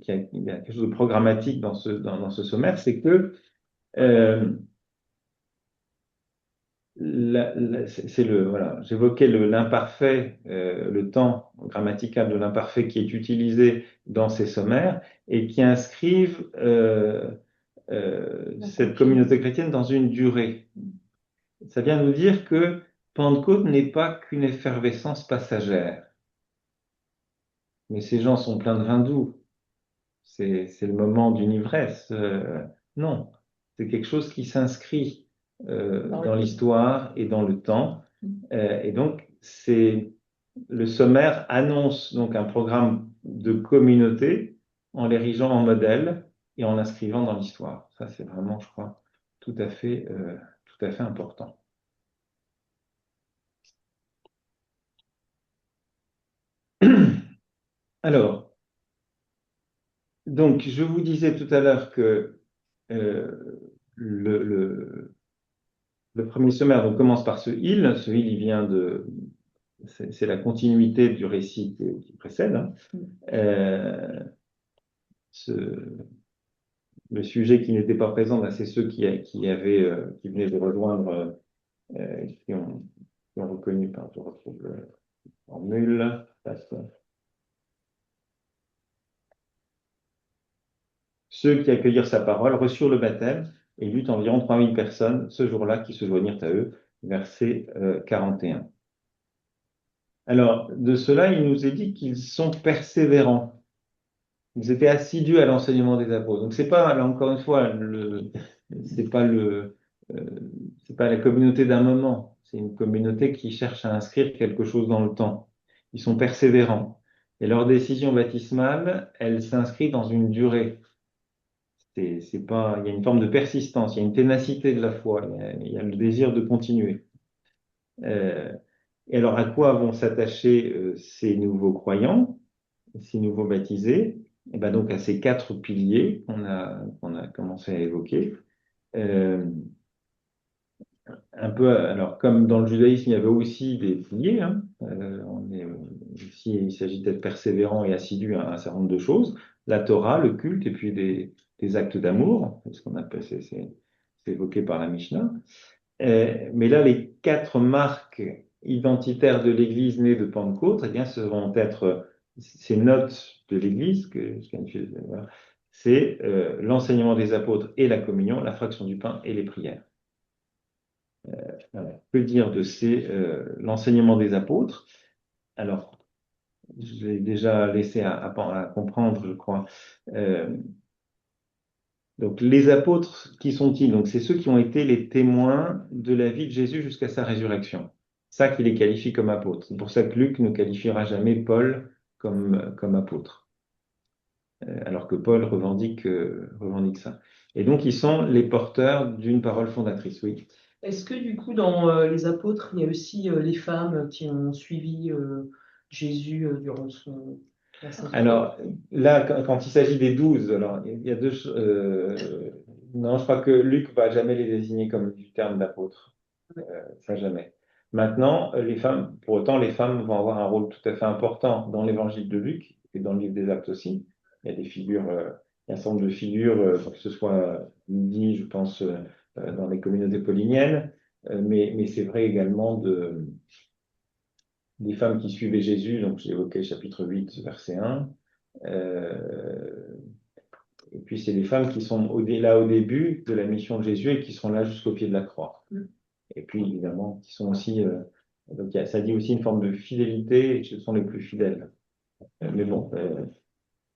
y a quelque chose de programmatique dans ce sommaire, c'est que voilà, j'évoquais l'imparfait, le temps grammatical de l'imparfait qui est utilisé dans ces sommaires et qui inscrivent cette communauté chrétienne dans une durée. Ça vient nous dire que Pentecôte n'est pas qu'une effervescence passagère. Mais ces gens sont pleins de vin doux. C'est le moment d'une ivresse. Non, c'est quelque chose qui s'inscrit dans l'histoire et dans le temps. Et donc, le sommaire annonce donc un programme de communauté en l'érigeant en modèle et en l'inscrivant dans l'histoire. Ça, c'est vraiment, je crois, tout à fait important. Alors, donc, je vous disais tout à l'heure que le premier sommaire donc, commence par ce il. Ce il, il vient c'est la continuité du récit qui précède. Hein. Le sujet qui n'était pas présent, ben, c'est ceux qui venaient de rejoindre, qui ont reconnu, je retrouve le formule. Ceux qui accueillirent sa parole reçurent le baptême et il y eut environ 3000 personnes ce jour-là qui se joignirent à eux. Verset 41. Alors, de cela, il nous est dit qu'ils sont persévérants. Ils étaient assidus à l'enseignement des apôtres. Donc, c'est pas, là, encore une fois, C'est pas c'est pas la communauté d'un moment. C'est une communauté qui cherche à inscrire quelque chose dans le temps. Ils sont persévérants. Et leur décision baptismale, elle s'inscrit dans une durée. C'est pas, il y a une forme de persistance, il y a une ténacité de la foi, il y a le désir de continuer. Euh, et alors, à quoi vont s'attacher ces nouveaux croyants, ces nouveaux baptisés? Et ben donc à ces quatre piliers qu'on a commencé à évoquer. Euh, un peu, alors comme dans le judaïsme, il y avait aussi des piliers. Hein, ici, il s'agit d'être persévérant et assidu à un certain nombre de choses. La Torah, le culte, et puis des actes d'amour, ce qu'on appelle, c'est évoqué par la Mishnah. Mais là, les quatre marques identitaires de l'Église née de Pentecôte, eh bien, ce vont être ces notes de l'Église voilà. C'est l'enseignement des apôtres et la communion, la fraction du pain et les prières. Voilà. Que dire de l'enseignement des apôtres? Alors, je l'ai déjà laissé à comprendre, je crois. Euh, donc, les apôtres, qui sont-ils? Donc, c'est ceux qui ont été les témoins de la vie de Jésus jusqu'à sa résurrection. Ça qui les qualifie comme apôtres. C'est pour ça que Luc ne qualifiera jamais Paul comme apôtre, alors que Paul revendique ça. Et donc, ils sont les porteurs d'une parole fondatrice, oui. Est-ce que du coup, dans les apôtres, il y a aussi les femmes qui ont suivi Jésus durant sa vie? Alors là, quand il s'agit des 12, alors il y a deux choses. Non, je crois que Luc va jamais les désigner comme du terme d'apôtre. Ça jamais. Maintenant, les femmes, pour autant, les femmes vont avoir un rôle tout à fait important dans l'évangile de Luc et dans le livre des Actes aussi. Il y a des figures, il y a un certain nombre de figures, que ce soit Lydie, je pense, dans les communautés pauliniennes, mais c'est vrai également des femmes qui suivaient Jésus, donc j'ai évoqué chapitre 8, verset 1. Et puis c'est des femmes qui sont là au début de la mission de Jésus et qui seront là jusqu'au pied de la croix. Et puis évidemment, qui sont aussi, donc ça dit aussi une forme de fidélité, et ce sont les plus fidèles. Mais bon,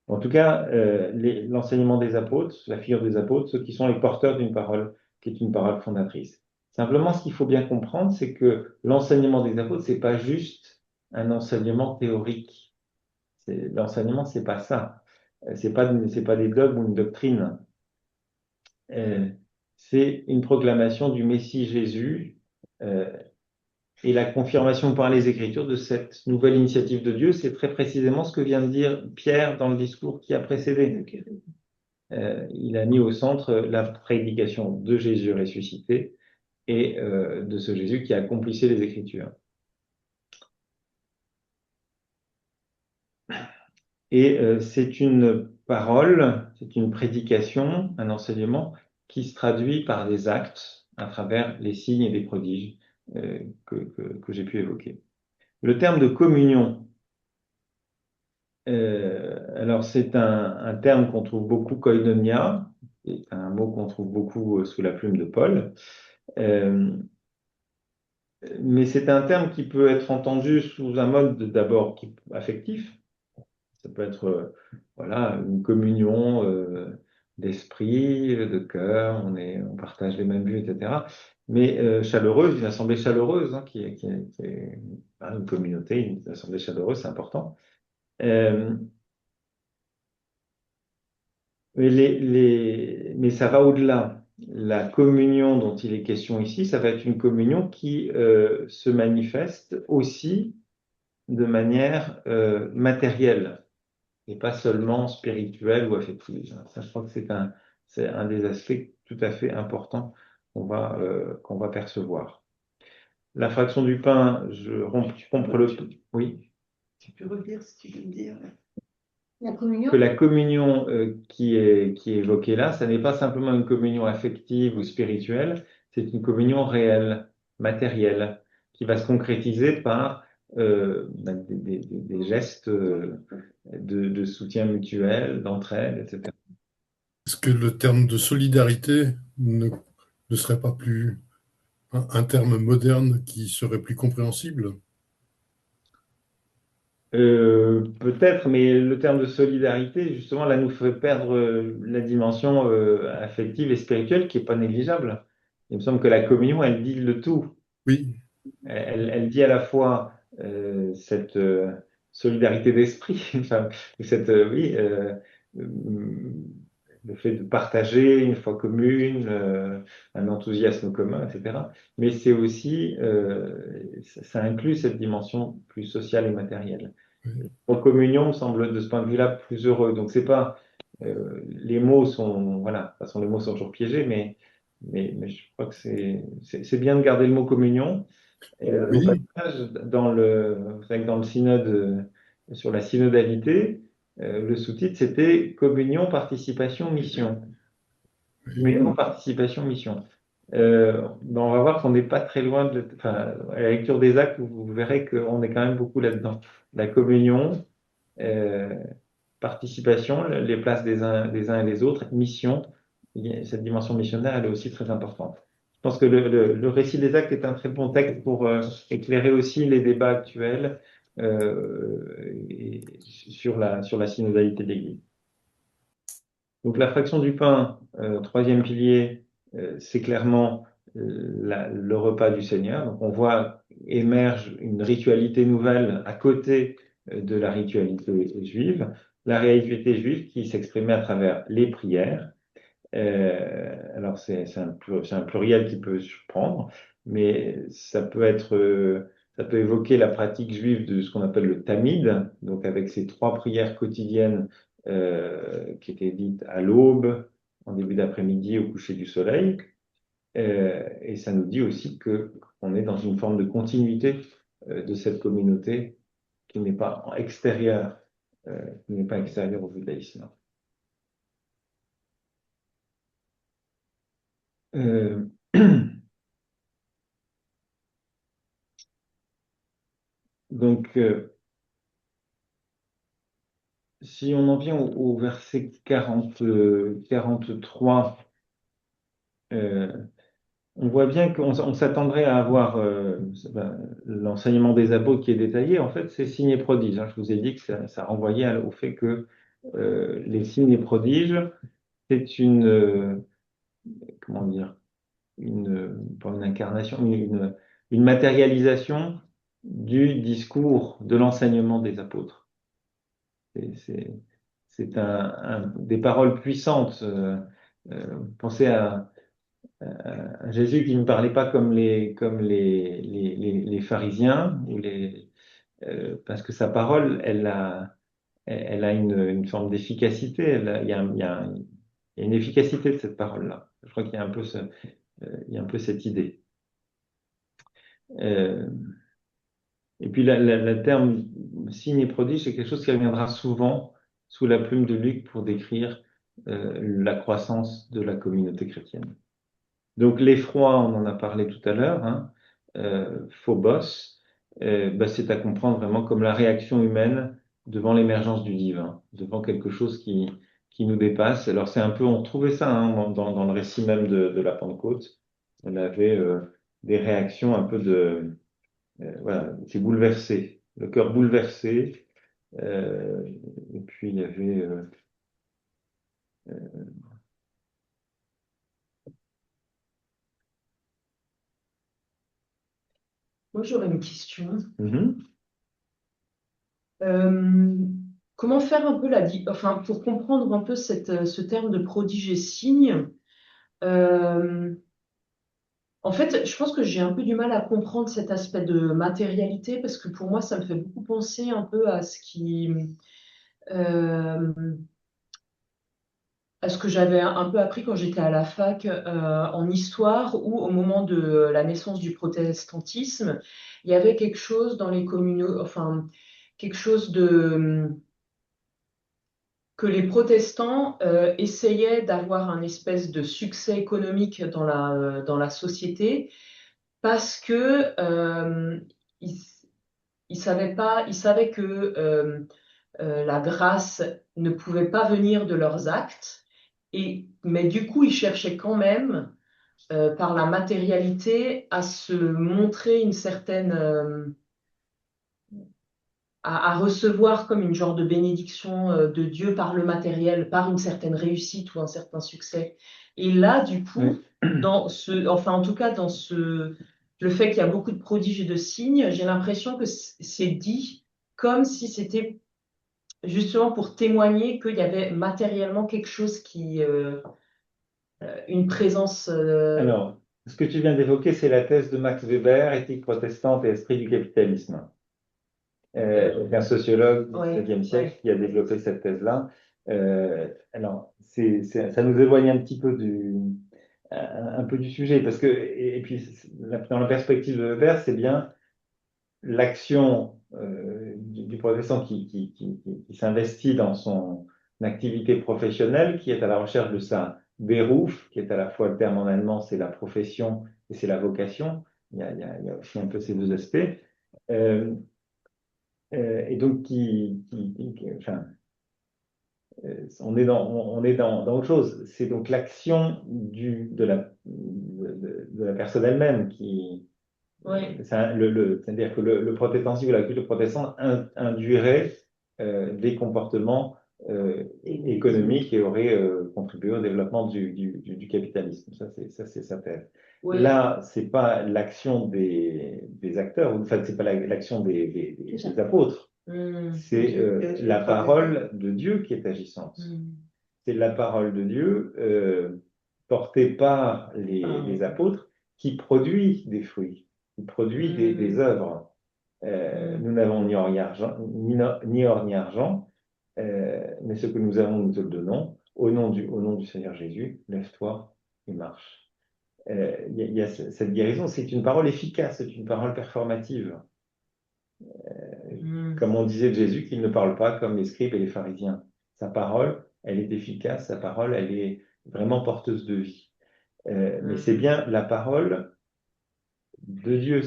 en tout cas, l'enseignement des apôtres, la figure des apôtres, ceux qui sont les porteurs d'une parole qui est une parole fondatrice. Simplement, ce qu'il faut bien comprendre, c'est que l'enseignement des apôtres, c'est pas juste un enseignement théorique. L'enseignement, c'est pas ça. C'est pas des dogmes ou une doctrine. Euh, c'est une proclamation du Messie Jésus euh, et la confirmation par les Écritures de cette nouvelle initiative de Dieu. C'est très précisément ce que vient de dire Pierre dans le discours qui a précédé. Il a mis au centre la prédication de Jésus ressuscité et de ce Jésus qui accomplissait les Écritures. Et c'est une parole, c'est une prédication, un enseignement qui se traduit par des actes à travers les signes et les prodiges que j'ai pu évoquer. Le terme de communion, alors c'est un terme qu'on trouve beaucoup koinonia, c'est un mot qu'on trouve beaucoup sous la plume de Paul, euh, mais c'est un terme qui peut être entendu sous un mode d'abord affectif. Ça peut être voilà, une communion d'esprit, de cœur, on partage les mêmes vues, etc. Mais chaleureuse, une assemblée chaleureuse, hein, une communauté, une assemblée chaleureuse, c'est important. Euh, mais ça va au-delà. La communion dont il est question ici, ça va être une communion qui se manifeste aussi de manière matérielle et pas seulement spirituelle ou affective. Ça, je crois que c'est un des aspects tout à fait importants qu'on va percevoir. La fraction du pain, rompre le... Oui. Tu peux redire ce que tu veux dire? La communion? Que la communion qui est évoquée là, ça n'est pas simplement une communion affective ou spirituelle, c'est une communion réelle, matérielle, qui va se concrétiser par des gestes de soutien mutuel, d'entraide, etc. Est-ce que le terme de solidarité ne serait pas plus un terme moderne qui serait plus compréhensible? Peut-être, mais le terme de solidarité, justement, là, nous fait perdre la dimension affective et spirituelle qui est pas négligeable. Il me semble que la communion, elle dit le tout. Oui, Elle dit à la fois cette solidarité d'esprit, enfin, cette, oui, le fait de partager une foi commune, un enthousiasme commun, etc. Mais c'est aussi, ça inclut cette dimension plus sociale et matérielle. oui, En communion me semble de ce point de vue-là plus heureux. Donc c'est pas, les mots sont, voilà, de toute façon les mots sont toujours piégés, mais je crois que c'est bien de garder le mot communion. Au oui, passage, vous savez que dans le synode sur la synodalité, le sous-titre c'était Communion, participation, mission. Communion, participation, mission. Ben, on va voir qu'on n'est pas très loin enfin, à la lecture des actes, vous verrez qu'on est quand même beaucoup là-dedans. La communion, euh, participation, les places des uns et des autres, mission, cette dimension missionnaire, elle est aussi très importante. Je pense que le récit des actes est un très bon texte pour éclairer aussi les débats actuels sur la synodalité de l'Église. Donc la fraction du pain, troisième pilier, c'est clairement le repas du Seigneur. Donc on voit émerge une ritualité nouvelle à côté de la ritualité juive. La ritualité juive qui s'exprimait à travers les prières. Alors c'est un pluriel qui peut surprendre, mais ça peut évoquer la pratique juive de ce qu'on appelle le tamid, donc avec ces trois prières quotidiennes qui étaient dites à l'aube, en début d'après-midi, au coucher du soleil. Et ça nous dit aussi que on est dans une forme de continuité de cette communauté qui n'est pas extérieure, qui n'est pas extérieure au judaïsme. Euh, donc, si on en vient au verset 43, euh, on voit bien on s'attendrait à avoir ben, l'enseignement des apôtres qui est détaillé. En fait, c'est signes et prodiges, hein. Je vous ai dit que ça renvoyait au fait que les signes et prodiges, c'est comment dire, pas une incarnation, mais une matérialisation du discours, de l'enseignement des apôtres. C'est c'est- c'est des paroles puissantes. Pensez à Jésus qui ne parlait pas comme les pharisiens, parce que sa parole, elle a une forme d'efficacité. Il y a une efficacité de cette parole-là. Je crois qu'il y a un peu il y a un peu cette idée. Euh, et puis le terme signe et prodige, c'est quelque chose qui reviendra souvent sous la plume de Luc pour décrire la croissance de la communauté chrétienne. Donc l'effroi, on en a parlé tout à l'heure, hein, phobos, bah, c'est à comprendre vraiment comme la réaction humaine devant l'émergence du divin, devant quelque chose qui nous dépasse. Alors c'est un peu, on trouvait ça hein, dans le récit même de la Pentecôte. On avait des réactions un peu voilà, c'est bouleversé, le cœur bouleversé. Et puis il y avait Moi, j'aurais une question. mhm, Euh, Comment faire un peu enfin, pour comprendre un peu ce terme de prodige et signe, euh, en fait, je pense que j'ai un peu du mal à comprendre cet aspect de matérialité parce que pour moi, ça me fait beaucoup penser un peu euh, à ce que j'avais un peu appris quand j'étais à la fac en histoire, où au moment de la naissance du protestantisme, il y avait quelque chose dans les communautés, enfin, quelque chose de que les protestants essayaient d'avoir un espèce de succès économique dans la société parce que ils, ils savaient que la grâce ne pouvait pas venir de leurs actes, mais du coup, ils cherchaient quand même, par la matérialité, à se montrer une certaine à recevoir comme une genre de bénédiction de Dieu par le matériel, par une certaine réussite ou un certain succès. Et là, du coup, enfin en tout cas le fait qu'il y a beaucoup de prodiges et de signes, j'ai l'impression que c'est dit comme si c'était justement pour témoigner qu'il y avait matériellement quelque chose une présence. Alors, ce que tu viens d'évoquer, c'est la thèse de Max Weber, Éthique protestante et esprit du capitalisme. Donc un sociologue du Ouais, 19e siècle ouais. qui a développé cette thèse-là. Alors, ça nous éloigne un petit peu un peu du sujet, parce que, et puis, dans la perspective de Weber, c'est bien l'action du protestant qui s'investit dans son activité professionnelle, qui est à la recherche de sa Beruf, qui est à la fois le terme en allemand, c'est la profession et c'est la vocation. Il y a aussi un peu ces deux aspects. Euh, et donc, enfin, on est dans autre chose. C'est donc l'action de la personne elle-même qui, Ouais. c'est-à-dire que le protestantisme ou la culture protestante induirait des comportements économiques et aurait contribué au développement du capitalisme. Ça, c'est sa thèse. Ouais. Là, c'est pas l'action des acteurs, enfin, c'est pas l'action des apôtres. C'est la parole de Dieu qui est agissante. C'est la parole de Dieu portée par les apôtres qui produit des fruits, qui produit des œuvres. Nous n'avons ni or ni argent, ni or ni argent, mais ce que nous avons, nous te le donnons. Au nom du Seigneur Jésus, lève-toi et marche. Il y a cette guérison, c'est une parole efficace, c'est une parole performative. Comme on disait de Jésus, qu'il ne parle pas comme les scribes et les pharisiens. Sa parole, elle est efficace, sa parole, elle est vraiment porteuse de vie. Mais c'est bien la parole de Dieu.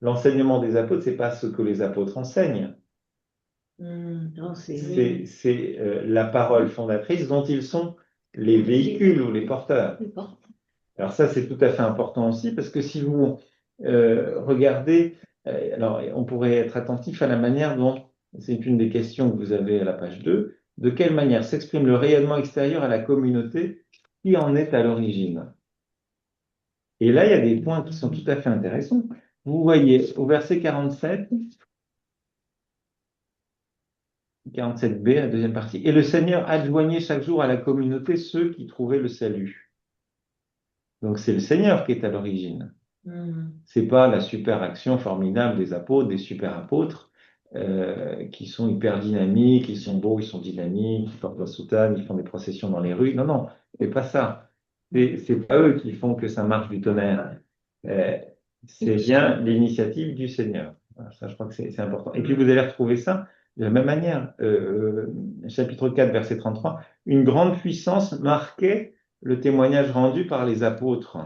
L'enseignement des apôtres, c'est pas ce que les apôtres enseignent. Non, C'est la parole fondatrice dont ils sont les véhicules ou les porteurs. Alors ça, c'est tout à fait important aussi, parce que si vous regardez, alors on pourrait être attentif à la manière dont, c'est une des questions que vous avez à la page 2, de quelle manière s'exprime le rayonnement extérieur à la communauté qui en est à l'origine. Et là, il y a des points qui sont tout à fait intéressants. Vous voyez au verset 47, 47b, la deuxième partie, et le Seigneur adjoignait chaque jour à la communauté ceux qui trouvaient le salut. Donc c'est le Seigneur qui est à l'origine. C'est pas la super action formidable des apôtres, des super apôtres, qui sont hyper dynamiques, ils sont beaux, ils sont dynamiques, ils portent la soutane, ils font des processions dans les rues. Non, non, c'est pas ça. C'est pas eux qui font que ça marche du tonnerre. C'est bien l'initiative du Seigneur. Voilà, ça, je crois que c'est important. Et puis vous allez retrouver ça de la même manière. Chapitre 4, verset 33, une grande puissance marquait le témoignage rendu par les apôtres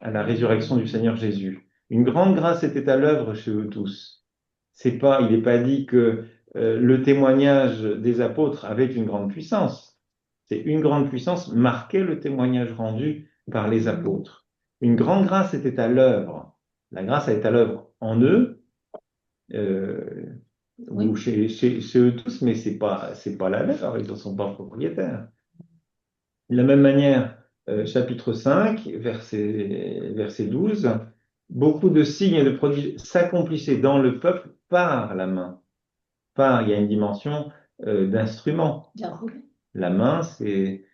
à la résurrection du Seigneur Jésus. Une grande grâce était à l'œuvre chez eux tous. Il n'est pas dit que le témoignage des apôtres avait une grande puissance. C'est une grande puissance marquait le témoignage rendu par les apôtres. Une grande grâce était à l'œuvre. La grâce est à l'œuvre en eux, ou chez eux tous, mais c'est pas la leur, ils ne sont pas propriétaires. De la même manière, chapitre 5, verset 12, beaucoup de signes et de prodiges s'accomplissaient dans le peuple par la main. Il y a une dimension d'instrument. La main, c'est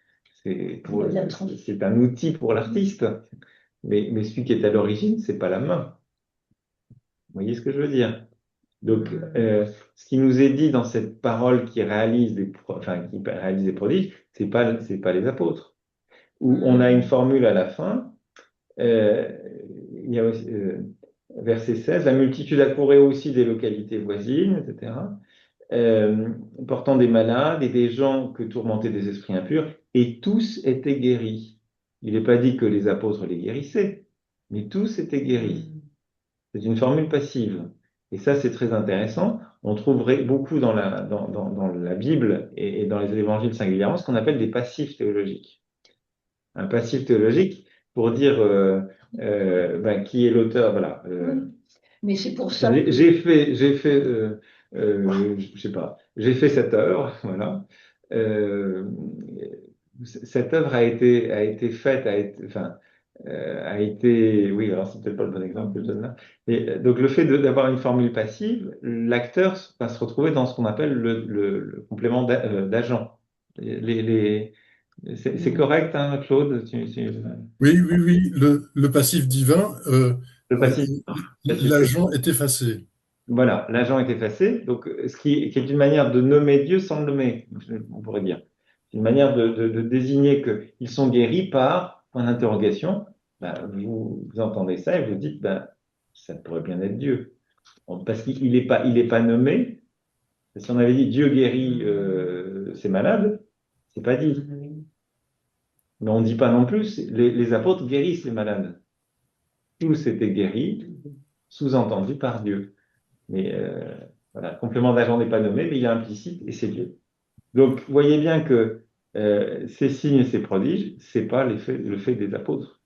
un outil pour l'artiste, mais celui qui est à l'origine, c'est pas la main. Vous voyez ce que je veux dire? Donc, ce qui nous est dit dans cette parole qui réalise des prodiges, c'est pas les apôtres. Où on a une formule à la fin, il y a aussi, verset 16, la multitude accourait aussi des localités voisines, etc., portant des malades et des gens que tourmentaient des esprits impurs, et tous étaient guéris. Il n'est pas dit que les apôtres les guérissaient, mais tous étaient guéris. C'est une formule passive. Et ça, c'est très intéressant. On trouverait beaucoup dans la Bible et dans les évangiles singulièrement ce qu'on appelle des passifs théologiques. Un passif théologique pour dire qui est l'auteur. Voilà. Mais c'est pour ça que je sais pas, j'ai fait cette œuvre, voilà. Euh, Cette œuvre a été faite, a été, oui, alors c'est peut-être pas le bon exemple que je donne là. Et, donc le fait d'avoir une formule passive, l'acteur va se retrouver dans ce qu'on appelle le complément d'agent. C'est correct, hein, Claude? Oui, oui, oui, le passif divin, Le passif. l'agent est effacé. Voilà, l'agent est effacé, donc qui est une manière de nommer Dieu sans le nommer, on pourrait dire. C'est une manière de désigner qu'ils sont guéris par, point d'interrogation, ben, vous entendez ça et vous dites, ben, ça pourrait bien être Dieu. Parce il est pas nommé. Si on avait dit Dieu guérit ces malades, c'est pas dit. Mais on dit pas non plus, les apôtres guérissent les malades. Tous étaient guéris, sous-entendu par Dieu. Mais voilà, complément d'agent n'est pas nommé, mais il est implicite et c'est Dieu. Donc, vous voyez bien que ces signes et ces prodiges, c'est pas le fait des apôtres.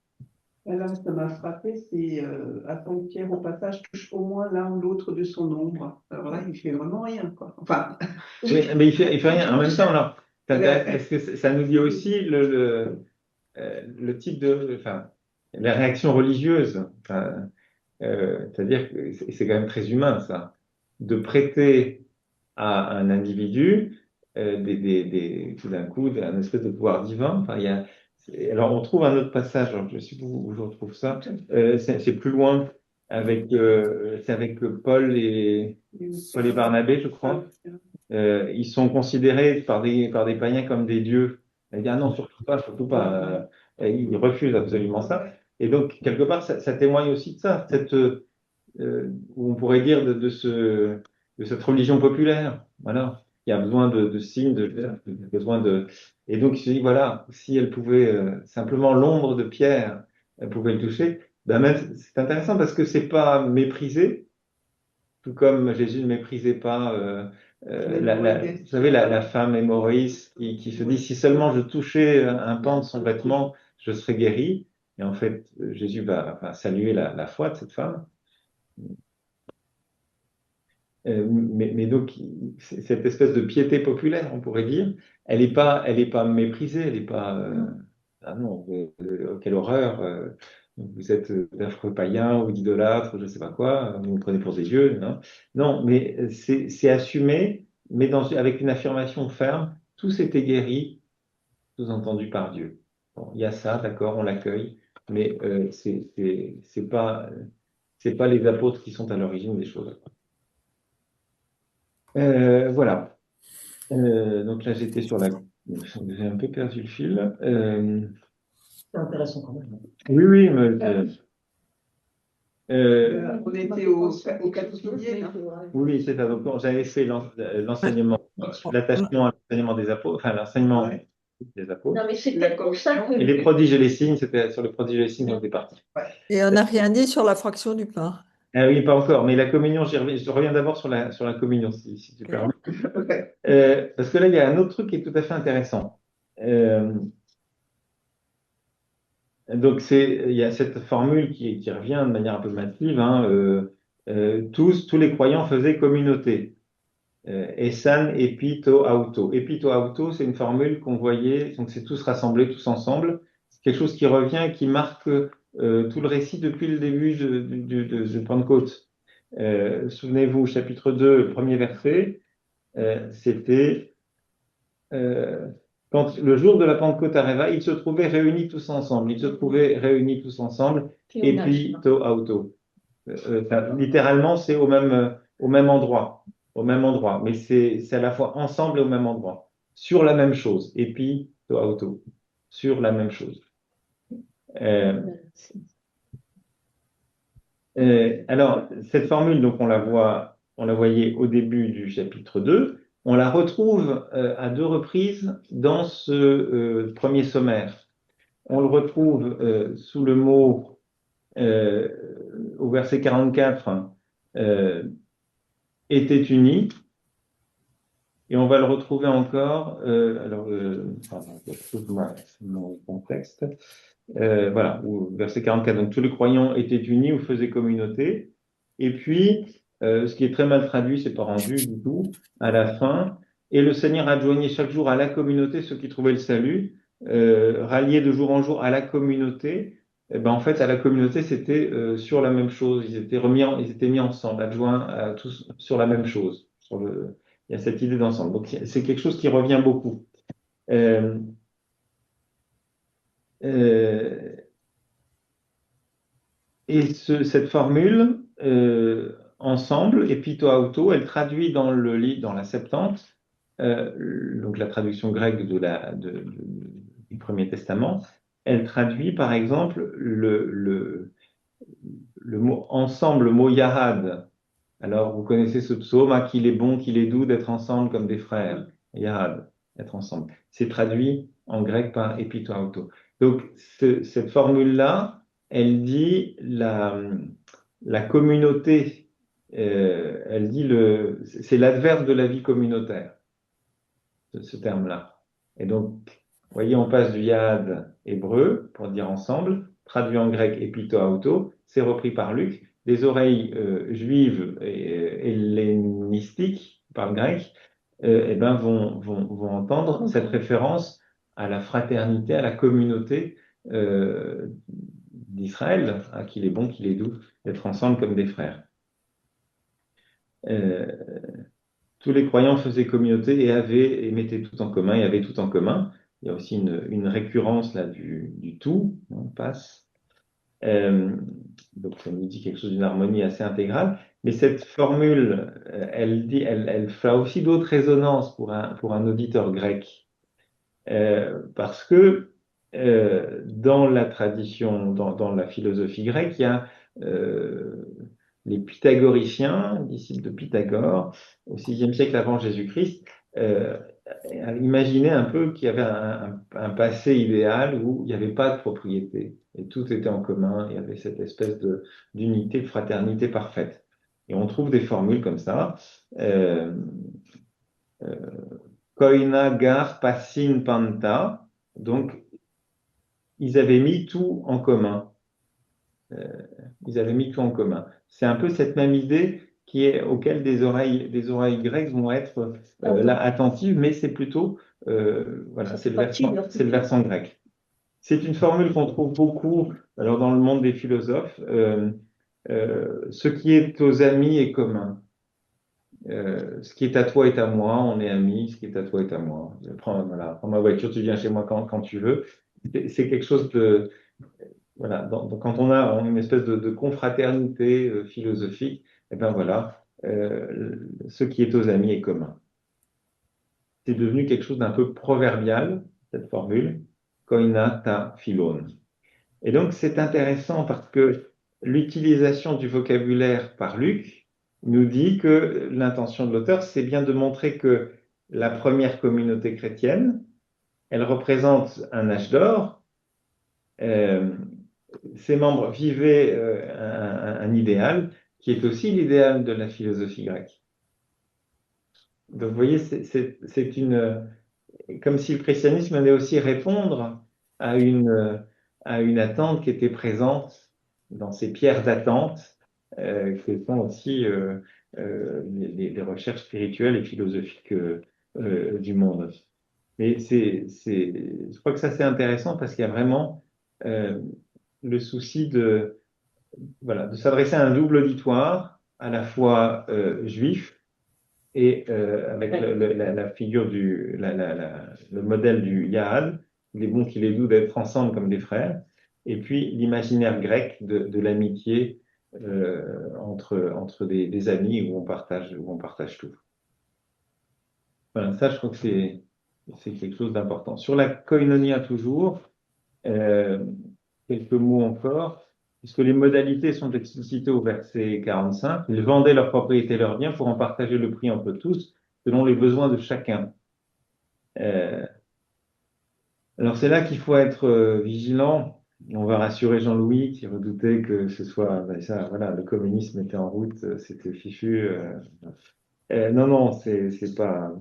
Alors, ça m'a frappé, c'est attends que Pierre au passage touche au moins l'un ou l'autre de son ombre. Alors là, il fait vraiment rien, quoi. Enfin, Oui, mais il fait rien. En même temps, alors, c'est intéressant parce que ça nous dit aussi le type enfin, la réaction religieuse. Enfin, c'est-à-dire que c'est quand même très humain, ça, de prêter à un individu tout d'un coup un espèce de pouvoir divin. Enfin, alors on trouve un autre passage, alors je sais pas où je retrouve ça, c'est plus loin c'est avec Paul et Barnabé, je crois. Ils sont considérés par des païens comme des dieux. Ils disent ah non, surtout pas, surtout pas. Ils refusent absolument ça. Et donc quelque part, ça témoigne aussi de ça, où on pourrait dire de cette religion populaire. Voilà. Il y a besoin de signes, besoin de. Et donc, il se dit, voilà, si elle pouvait simplement l'ombre de Pierre, elle pouvait le toucher, ben même, c'est intéressant parce que c'est pas méprisé, tout comme Jésus ne méprisait pas, vous savez, la femme hémorroïste qui se dit, si seulement je touchais un pan de son vêtement, je serais guéri. Et en fait, Jésus va saluer la foi de cette femme. Mais donc, cette espèce de piété populaire, on pourrait dire, elle est pas méprisée, elle est pas, ah non, quelle horreur, vous êtes d'affreux païens ou d'idolâtres, je sais pas quoi, vous me prenez pour des dieux, non, non, mais c'est assumé, mais avec une affirmation ferme, tous étaient guéris, sous-entendu par Dieu. Bon, il y a ça, d'accord, on l'accueille, mais c'est pas les apôtres qui sont à l'origine des choses. Voilà. Donc là, j'étais sur la. J'ai un peu perdu le fil. c'est intéressant quand même. Oui, oui, mais, on était au quatrième. Hein. oui, c'est ça. Donc, j'avais fait l'enseignement, l'attachement à l'enseignement des apôtres, enfin, l'enseignement des apôtres. Non, mais c'est pour ça que. Et les prodiges et les signes, c'était sur les prodiges et les signes, on était parti. Et on n'a rien dit sur la fraction du pain. Ah oui, pas encore, mais la communion, je reviens d'abord sur la communion, si tu permets. Parce que là, il y a un autre truc qui est tout à fait intéressant. Donc, il y a cette formule qui revient de manière un peu massive, hein, tous les croyants faisaient communauté. Esan, epito, auto. Epito, auto, c'est une formule qu'on voyait, donc c'est tous rassemblés, tous ensemble. C'est quelque chose qui revient, qui marque tout le récit depuis le début de Pentecôte. Souvenez-vous, chapitre 2, le premier verset, c'était quand le jour de la Pentecôte arriva, ils se trouvaient réunis tous ensemble. Ils se trouvaient réunis tous ensemble, epito, auto. Littéralement, c'est au même endroit, mais c'est à la fois ensemble et au même endroit, sur la même chose, épi, to, auto, sur la même chose. Alors, cette formule, donc on la voyait au début du chapitre 2, on la retrouve à deux reprises dans ce premier sommaire. On le retrouve sous le mot au verset 44, étaient unis, et on va le retrouver encore, pardon, je trouve mon contexte, voilà, verset 44, donc tous les croyants étaient unis ou faisaient communauté, Et puis, ce qui est très mal traduit, c'est pas rendu du tout, à la fin. Et le Seigneur adjoignait chaque jour à la communauté ceux qui trouvaient le salut, ralliés de jour en jour à la communauté. Eh ben, en fait, à la communauté, c'était sur la même chose. Ils étaient mis ensemble, adjoints à tous sur la même chose. Il y a cette idée d'ensemble. Donc, c'est quelque chose qui revient beaucoup. Euh, euh, cette formule, ensemble, epito auto, elle traduit dans le livre, dans la Septante, donc la traduction grecque du Premier Testament, elle traduit par exemple le mot ensemble, le mot yahad. Alors, vous connaissez ce psaume, ah, qu'il est bon, qu'il est doux d'être ensemble comme des frères. Yahad, être ensemble. C'est traduit en grec par epitauto. Donc, cette formule-là, elle dit la communauté, elle dit c'est l'adverse de la vie communautaire, ce terme-là. Et donc, vous voyez, on passe du yahad hébreu, pour dire ensemble, traduit en grec epitauto, c'est repris par Luc. Les oreilles juives et hellénistiques, par grec, eh ben, vont entendre cette référence à la fraternité, à la communauté d'Israël, à qu'il est bon, qu'il est doux d'être ensemble comme des frères. Euh, tous les croyants faisaient communauté et mettaient tout en commun, et avaient tout en commun. Il y a aussi une récurrence là du tout, on passe. Donc ça nous dit quelque chose d'une harmonie assez intégrale. Mais cette formule, elle fera aussi d'autres résonances pour un auditeur grec. Parce que dans la tradition, dans la philosophie grecque, il y a les pythagoriciens, disciples de Pythagore, au VIe siècle avant Jésus-Christ, imaginaient un peu qu'il y avait un passé idéal où il n'y avait pas de propriété et tout était en commun, il y avait cette espèce d'unité, de fraternité parfaite. Et on trouve des formules comme ça. Koina gar passin panta, donc ils avaient mis tout en commun. Ils avaient mis tout en commun. C'est un peu cette même idée auquel des oreilles grecques vont être là attentives, mais c'est plutôt voilà, c'est le versant grec. C'est une formule qu'on trouve beaucoup alors dans le monde des philosophes. Ce qui est aux amis est commun. Ce qui est à toi est à moi, on est amis, ce qui est à toi est à moi. Prends ma voiture, tu viens chez moi quand tu veux. C'est quelque chose de, voilà, quand on a une espèce de confraternité philosophique, et ben voilà, ce qui est aux amis est commun. C'est devenu quelque chose d'un peu proverbial, cette formule, koina ta philon. Et donc c'est intéressant parce que l'utilisation du vocabulaire par Luc nous dit que l'intention de l'auteur, c'est bien de montrer que la première communauté chrétienne, elle représente un âge d'or. Ses membres vivaient un idéal qui est aussi l'idéal de la philosophie grecque. Donc vous voyez, c'est comme si le christianisme allait aussi répondre à une attente qui était présente dans ces pierres d'attente que sont aussi les recherches spirituelles et philosophiques du monde. Mais je crois que ça c'est intéressant parce qu'il y a vraiment le souci de s'adresser à un double auditoire, à la fois juif et avec la figure le modèle du Yahad, il est bon qu'il est doux d'être ensemble comme des frères, et puis l'imaginaire grec de l'amitié entre des amis où on partage tout. Voilà, ça je crois que c'est quelque chose d'important. Sur la koinonia toujours, quelques mots encore, puisque les modalités sont explicitées au verset 45. Ils vendaient leurs propriétés et leurs biens pour en partager le prix entre tous, selon les besoins de chacun. Alors c'est là qu'il faut être vigilant. On va rassurer Jean-Louis qui redoutait que ce soit ça, voilà, le communisme était en route, c'était fichu. Non, c'est pas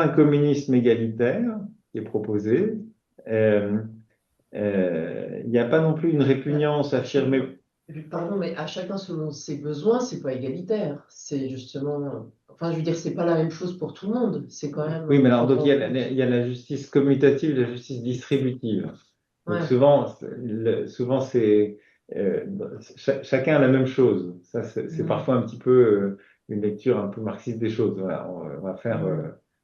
un communisme égalitaire qui est proposé. Il n'y a pas non plus une répugnance affirmée. Pardon, mais à chacun selon ses besoins, c'est pas égalitaire. C'est justement, enfin, je veux dire, c'est pas la même chose pour tout le monde. C'est quand même Oui, mais alors, prendre donc en compte. il y a la justice commutative et la justice distributive. Donc Ouais. souvent c'est chacun a la même chose. Ça, c'est parfois un petit peu une lecture un peu marxiste des choses. Voilà, on va faire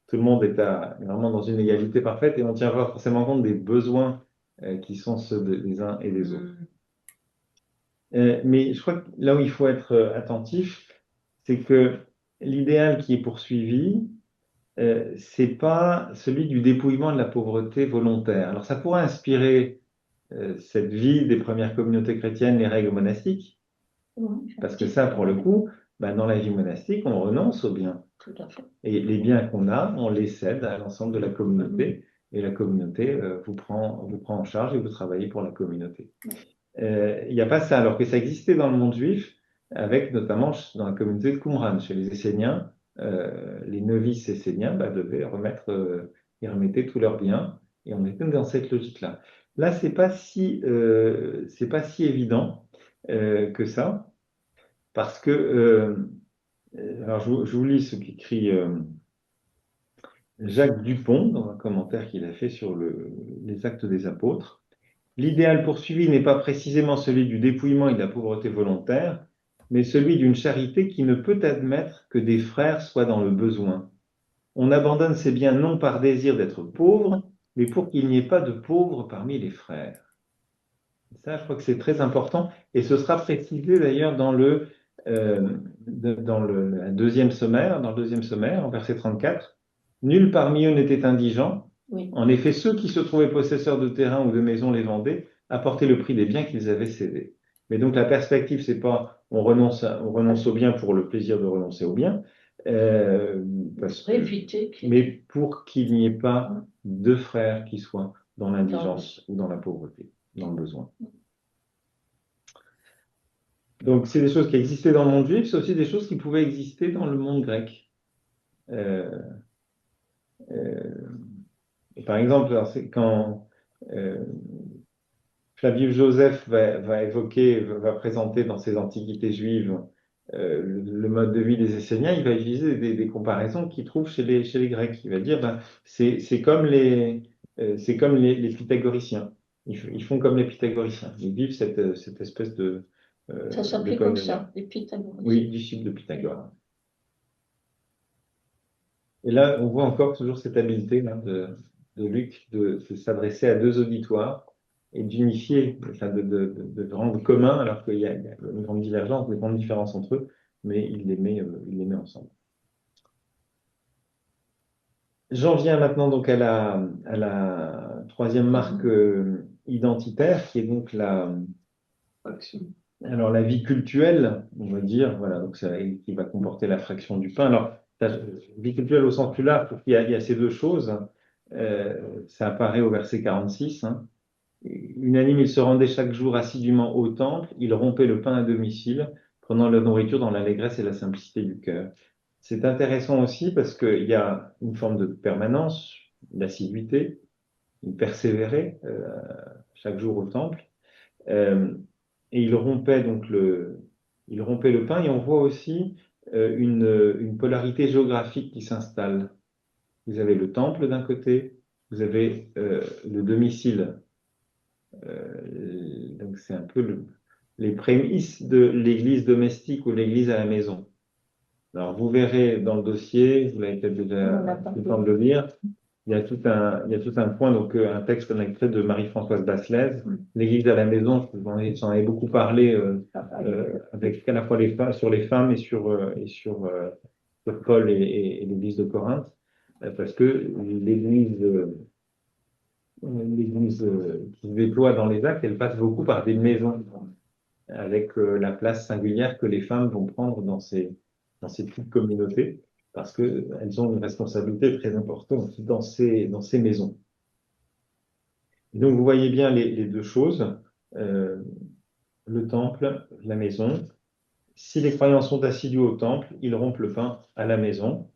tout le monde est vraiment dans une égalité parfaite et on ne tient pas forcément compte des besoins qui sont ceux des uns et des autres. Mais je crois que là où il faut être attentif, c'est que l'idéal qui est poursuivi, c'est pas celui du dépouillement de la pauvreté volontaire. Alors ça pourrait inspirer cette vie des premières communautés chrétiennes, les règles monastiques, parce que ça, pour le coup, ben, dans la vie monastique, on renonce aux biens. Tout à fait. Et les biens qu'on a, on les cède à l'ensemble de la communauté, et la communauté vous prend en charge et vous travaillez pour la communauté. Il n'y a pas ça, alors que ça existait dans le monde juif, avec notamment dans la communauté de Qumran, chez les Esséniens, les novices esséniens devaient ils remettaient tous leurs biens, et on était dans cette logique-là. Là, c'est pas si évident que ça, parce que, alors je vous lis ce qu'écrit Jacques Dupont dans un commentaire qu'il a fait sur les Actes des Apôtres. L'idéal poursuivi n'est pas précisément celui du dépouillement et de la pauvreté volontaire, mais celui d'une charité qui ne peut admettre que des frères soient dans le besoin. On abandonne ses biens non par désir d'être pauvre, mais pour qu'il n'y ait pas de pauvres parmi les frères. Ça, je crois que c'est très important, et ce sera précisé d'ailleurs dans la deuxième sommaire, dans le deuxième sommaire, en verset 34. Nul parmi eux n'était indigent. Oui. En effet, ceux qui se trouvaient possesseurs de terrain ou de maisons les vendaient, apportaient le prix des biens qu'ils avaient cédés. Mais donc la perspective, c'est pas on renonce aux biens pour le plaisir de renoncer aux biens, mais pour qu'il n'y ait pas deux frères qui soient dans l'indigence ou dans la pauvreté, dans le besoin. Donc c'est des choses qui existaient dans le monde juif, c'est aussi des choses qui pouvaient exister dans le monde grec. Et par exemple, alors, c'est quand Flavius Joseph va présenter dans ses Antiquités juives le mode de vie des Esséniens, il va utiliser des comparaisons qu'il trouve chez les Grecs. Il va dire, c'est comme les pythagoriciens. Ils font comme les pythagoriciens. Ils vivent cette espèce de Ça s'appelait d'école comme de ça, les Pythagoras. Oui, disciple de Pythagore. Et là, on voit encore toujours cette habileté là, de Luc de s'adresser à deux auditoires et d'unifier, enfin de rendre commun, alors qu'il y a une grande divergence, une grande différence entre eux, mais il les met ensemble. J'en viens maintenant donc à la troisième marque identitaire, qui est donc alors la vie cultuelle, on va dire, voilà, donc qui va comporter la fraction du pain. Alors, vie cultuelle au sens plus large, il y a ces deux choses. Ça apparaît au verset 46. Hein. Unanime, ils se rendaient chaque jour assidûment au temple, ils rompaient le pain à domicile, prenant leur nourriture dans l'allégresse et la simplicité du cœur. C'est intéressant aussi parce qu'il y a une forme de permanence, d'assiduité, une persévérer chaque jour au temple. Et il rompait le pain, et on voit aussi une polarité géographique qui s'installe. Vous avez le temple d'un côté, vous avez le domicile. Donc c'est un peu les prémices de l'église domestique ou l'église à la maison. Alors vous verrez dans le dossier, vous l'avez peut-être déjà eu le temps de le lire, il y a tout un point, donc un texte qu'on a extrait de Marie-Françoise Basselès, l'église à la maison, j'en ai beaucoup parlé avec à la fois sur les femmes et sur Paul et l'église de Corinthe, parce que l'église qui se déploie dans les actes, elle passe beaucoup par des maisons, avec la place singulière que les femmes vont prendre dans ces petites communautés, parce qu'elles ont une responsabilité très importante dans ces maisons. Et donc vous voyez bien les deux choses, le temple, la maison. Si les croyants sont assidus au temple, ils rompent le pain à la maison.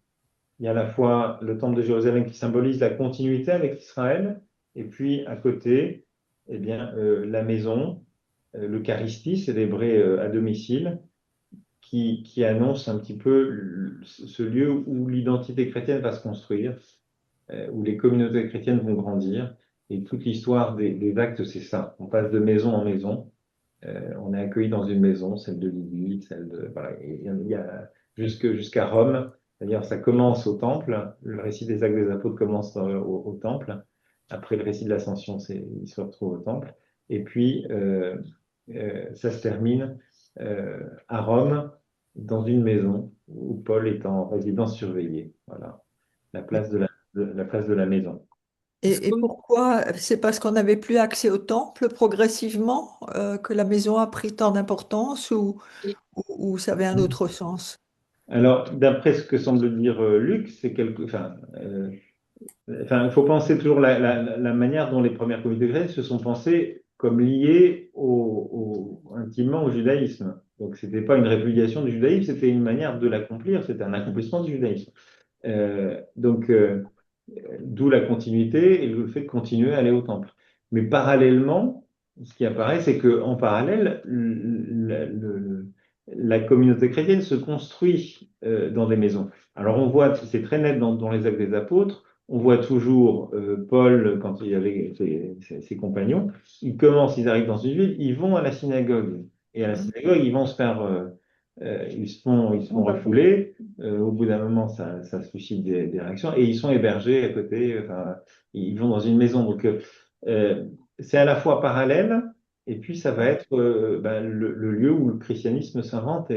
Il y a à la fois le temple de Jérusalem qui symbolise la continuité avec Israël, et puis à côté, eh bien, la maison l'Eucharistie célébrée à domicile, qui annonce un petit peu ce lieu où l'identité chrétienne va se construire, où les communautés chrétiennes vont grandir. Et toute l'histoire des actes, c'est ça. On passe de maison en maison. On est accueilli dans une maison, celle de Lydie, celle de, voilà, et il y a jusqu'à Rome. D'ailleurs, ça commence au temple. Le récit des actes des apôtres commence au temple. Après le récit de l'ascension, il se retrouve au temple. Et puis, ça se termine à Rome, dans une maison où Paul est en résidence surveillée. Voilà, la place la place de la maison. Est-ce Et qu'on- pourquoi? C'est parce qu'on n'avait plus accès au temple progressivement que la maison a pris tant d'importance ou ça avait un autre sens? Alors, d'après ce que semble dire Luc, enfin, il faut penser toujours la manière dont les premières communautés chrétiennes se sont pensées comme liées intimement au judaïsme. Donc, c'était pas une répudiation du judaïsme, c'était une manière de l'accomplir, c'était un accomplissement du judaïsme. D'où la continuité et le fait de continuer à aller au temple. Mais parallèlement, ce qui apparaît, c'est qu'en parallèle, la communauté chrétienne se construit dans des maisons. Alors on voit, c'est très net dans les Actes des Apôtres, on voit toujours Paul, quand il avait ses compagnons, ils arrivent dans une ville, ils vont à la synagogue. Et à la synagogue, ils vont se faire, ils se font refouler. Au bout d'un moment, ça suscite des réactions et ils sont hébergés à côté. Enfin, ils vont dans une maison. Donc, euh, c'est à la fois parallèle et puis ça va être le lieu où le christianisme s'invente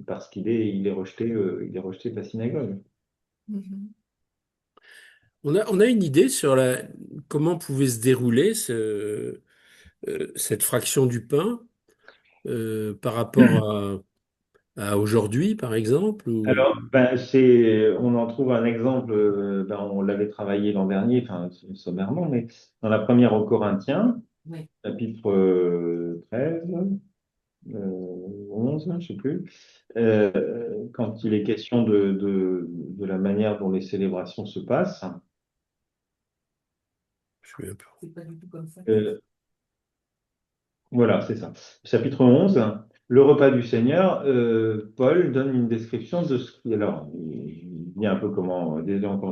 parce il est rejeté de la synagogue. Mhm. on a une idée sur comment pouvait se dérouler cette fraction du pain par rapport à aujourd'hui, par exemple, Alors, on en trouve un exemple, on l'avait travaillé l'an dernier, enfin, sommairement, mais dans la première aux Corinthiens, Oui. chapitre 13, 11, je sais plus, quand il est question de la manière dont les célébrations se passent. Je suis un peu- C'est pas du tout comme ça. euh, Voilà, c'est ça. Chapitre 11, le repas du Seigneur, Paul donne une description de ce qui... Alors, il dit un peu comment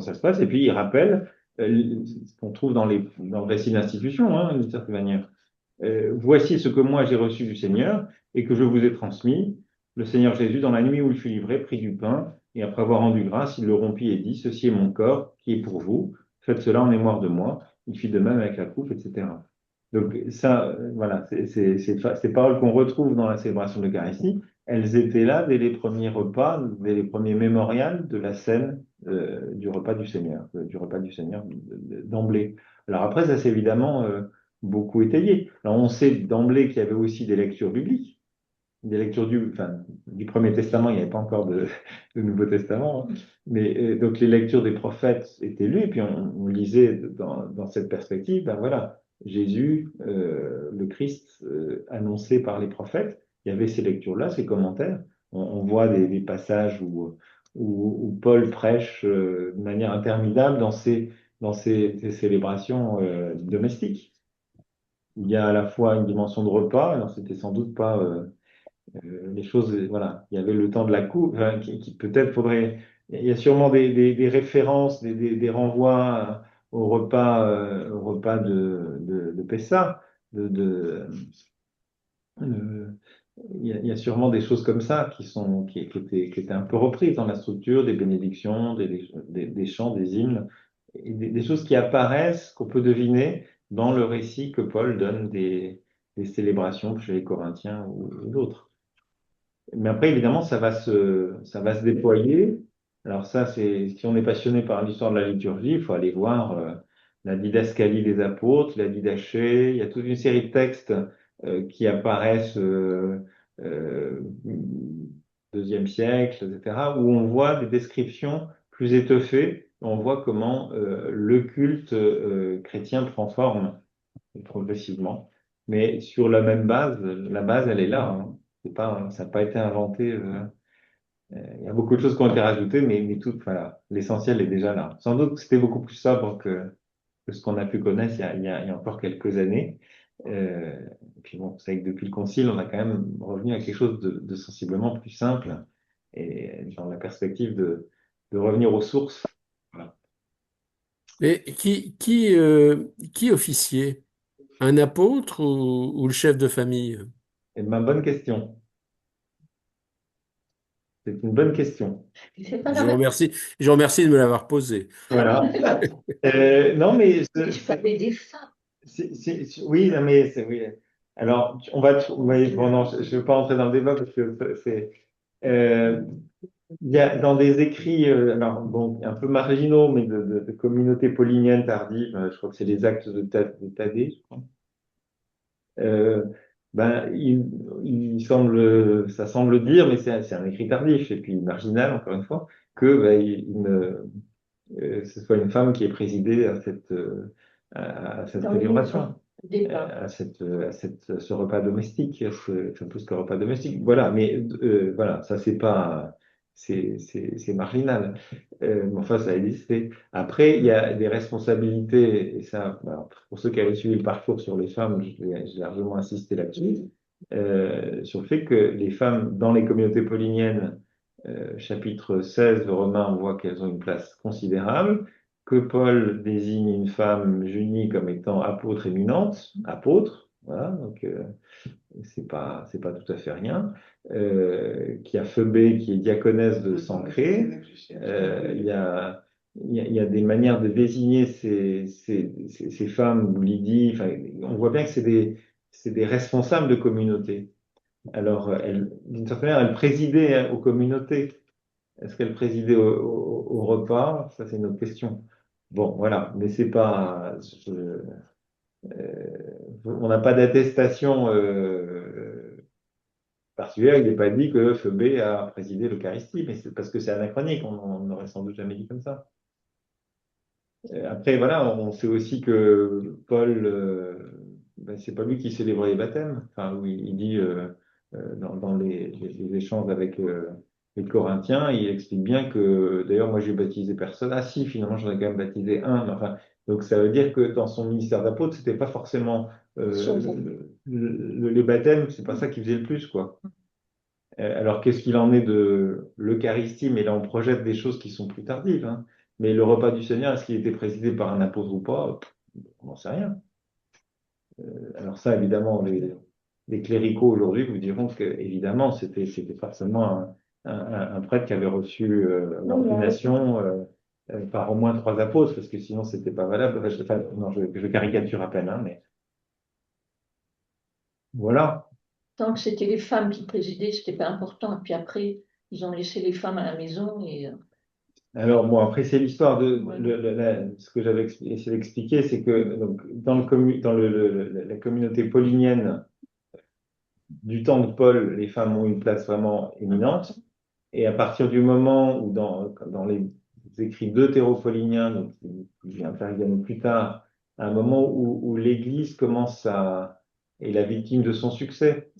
ça se passe, et puis il rappelle ce qu'on trouve dans le récit d'institution, hein, d'une certaine manière. Voici ce que moi j'ai reçu du Seigneur et que je vous ai transmis. Le Seigneur Jésus, dans la nuit où il fut livré, prit du pain, et après avoir rendu grâce, il le rompit et dit, Ceci est mon corps qui est pour vous, faites cela en mémoire de moi. Il fit de même avec la coupe, etc. Donc ça, voilà, ces paroles qu'on retrouve dans la célébration de l'Eucharistie, elles étaient là dès les premiers repas, dès les premiers mémorials de la scène du repas du Seigneur, d'emblée. Alors après, ça c'est évidemment beaucoup étayé. Alors on sait d'emblée qu'il y avait aussi des lectures bibliques, des lectures du Premier Testament, il n'y avait pas encore de Nouveau Testament, hein. Mais donc les lectures des prophètes étaient lues, et puis on lisait dans cette perspective, ben voilà, Jésus, le Christ, annoncé par les prophètes, il y avait ces lectures-là, ces commentaires. On voit des passages où Paul prêche de manière interminable ces célébrations domestiques. Il y a à la fois une dimension de repas, alors c'était sans doute pas les choses, voilà, il y avait le temps de la coupe, enfin, qui peut-être faudrait, il y a sûrement des références, des renvois au repas de Pessa, euh, il y a sûrement des choses comme ça qui étaient un peu reprises dans la structure, des bénédictions, des chants, des hymnes, et des choses qui apparaissent, qu'on peut deviner dans le récit que Paul donne des célébrations chez les Corinthiens ou d'autres. Mais après, évidemment, ça va se déployer. Alors ça, si on est passionné par l'histoire de la liturgie, il faut aller voir la didascalie des apôtres, la didachée. Il y a toute une série de textes qui apparaissent deuxième siècle, etc., où on voit des descriptions plus étoffées. On voit comment le culte chrétien prend forme progressivement. Mais sur la même base, la base, elle est là, hein. C'est pas, ça n'a pas été inventé. Il y a beaucoup de choses qui ont été rajoutées, mais tout, voilà, l'essentiel est déjà là. Sans doute que c'était beaucoup plus sobre que ce qu'on a pu connaître il y a encore quelques années. Et puis bon, c'est vrai que depuis le Concile, on a quand même revenu à quelque chose de sensiblement plus simple et dans la perspective de revenir aux sources. Voilà. Et qui officiait? Un apôtre ou le chef de famille? Et ma bonne question. C'est une bonne question. C'est pas la Je vous réponse. remercie, je vous remercie de me l'avoir posée. Voilà. Non, mais Il fallait des femmes. oui, non, mais oui. Alors, oui, bon, non, je ne vais pas entrer dans le débat parce que euh, il y a dans des écrits, alors bon, un peu marginaux, mais de communautés pauliniennes tardives, je crois que c'est les Actes de Thaddée, je crois. Euh, ben, ça semble dire, mais c'est un écrit tardif et puis marginal, encore une fois, que ben, ce soit une femme qui ait présidé à cette Dans les célébration, débats. ce repas domestique, enfin, plus que repas domestique. Voilà, mais voilà, ça c'est marginal. Mais enfin, ça a existé. Après, il y a des responsabilités, et ça, alors, pour ceux qui avaient suivi le parcours sur les femmes, j'ai largement insisté là-dessus, sur le fait que les femmes dans les communautés pauliniennes chapitre 16 de Romains, on voit qu'elles ont une place considérable, que Paul désigne une femme Junie comme étant apôtre éminente, apôtre, voilà, donc c'est pas tout à fait rien, qu'il y a Phoebé qui est diaconesse de Sancré, il y a des manières de désigner ces femmes, ou Lydie, enfin, on voit bien que c'est des responsables de communauté. Alors, d'une certaine manière, elle présidait aux communautés. Est-ce qu'elle présidait au repas? Ça, c'est une autre question. Bon, voilà, mais c'est pas. On n'a pas d'attestation particulière. Il n'est pas dit que Phoebé a présidé l'Eucharistie, mais c'est parce que c'est anachronique. On n'aurait sans doute jamais dit comme ça. Après, voilà, on sait aussi que Paul, ben, c'est pas lui qui célébrait les baptêmes. Enfin, où il dit dans les échanges avec les Corinthiens, il explique bien que, d'ailleurs, moi j'ai baptisé personne. Ah si, finalement, j'en ai quand même baptisé un. Mais enfin, donc ça veut dire que dans son ministère d'apôtre, c'était pas forcément Son les baptêmes, c'est pas ça qui faisait le plus, quoi. Alors, qu'est-ce qu'il en est de l'Eucharistie? Mais là, on projette des choses qui sont plus tardives, hein. Mais le repas du Seigneur, est-ce qu'il était présidé par un apôtre ou pas? On n'en sait rien. Alors ça, évidemment, les cléricaux aujourd'hui vous diront que, évidemment, c'était forcément un prêtre qui avait reçu l'ordination par au moins trois apôtres, parce que sinon, c'était pas valable. Enfin, non, je caricature à peine, hein, mais voilà. Tant que c'était les femmes qui présidaient, c'était pas important. Et puis après, ils ont laissé les femmes à la maison et Alors, bon, après, c'est l'histoire de ouais. ce que j'avais essayé d'expliquer, c'est que donc, dans la communauté paulinienne du temps de Paul, les femmes ont une place vraiment éminente. Et à partir du moment où, dans les écrits deutéropauliniens, donc qui interviennent plus tard, à un moment où l'Église commence à est la victime de son succès.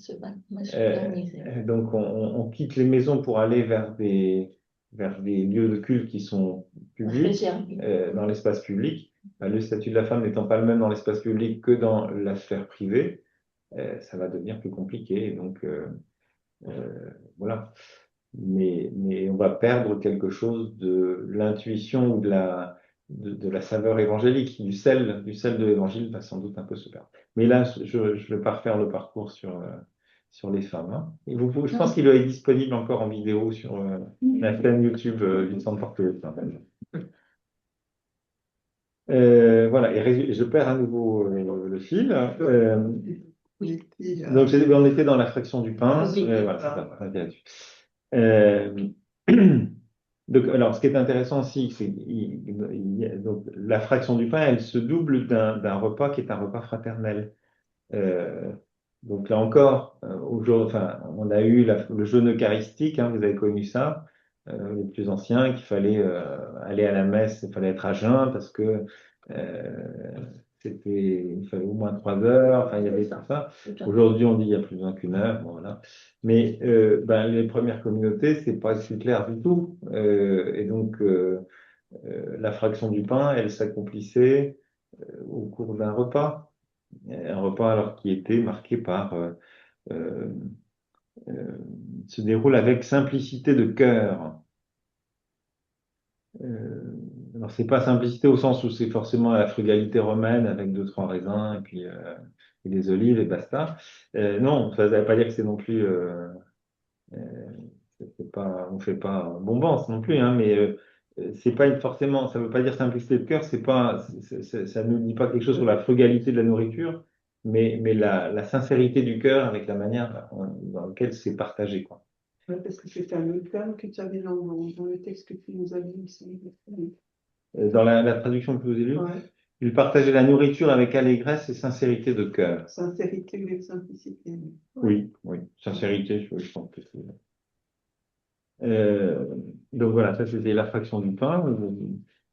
Donc, on quitte les maisons pour aller vers des lieux de culte qui sont publics, dans l'espace public. Le statut de la femme n'étant pas le même dans l'espace public que dans la sphère privée, ça va devenir plus compliqué. Donc, voilà. Mais on va perdre quelque chose de l'intuition ou de la saveur évangélique, du sel de l'évangile va sans doute un peu se perdre. Mais là, je ne vais pas refaire le parcours sur les femmes, hein. Et je pense qu'il est disponible encore en vidéo sur la chaîne YouTube du Centre Porte-Louis. Voilà, et je perds à nouveau le fil. Donc, on était dans la fraction du pain. Voilà, c'est ça, on était là-dessus. Donc, alors, ce qui est intéressant aussi, c'est donc, la fraction du pain, elle se double d'un repas qui est un repas fraternel. Euh, donc là encore, enfin, on a eu le jeûne eucharistique, hein, vous avez connu ça, les plus anciens, qu'il fallait aller à la messe, il fallait être à jeun parce que il fallait au moins 3 heures, enfin il y avait tout ça. Aujourd'hui, on dit il y a plus besoin qu'une heure, bon, voilà. Mais ben, les premières communautés, c'est pas si clair du tout. Et donc la fraction du pain, elle s'accomplissait au cours d'un repas. Un repas alors qui était marqué par euh, se déroule avec simplicité de cœur. Alors c'est pas simplicité au sens où c'est forcément la frugalité romaine avec deux trois raisins et puis et des olives et basta. Non, ça ne veut pas dire que c'est non plus c'est pas, on fait pas bombance non plus, hein, mais c'est pas forcément, ça veut pas dire simplicité de cœur, c'est pas, ça ne dit pas quelque chose sur la frugalité de la nourriture, mais la sincérité du cœur avec la manière dans laquelle c'est partagé, quoi. Ouais, parce que c'était un autre terme que tu avais dans le texte que tu nous as dit aussi. Dans la traduction que vous avez lue, Ouais. il partageait la nourriture avec allégresse et sincérité de cœur. Sincérité ou simplicité. Oui, oui, sincérité, je pense que c'est. Euh, donc voilà, ça c'était la fraction du pain.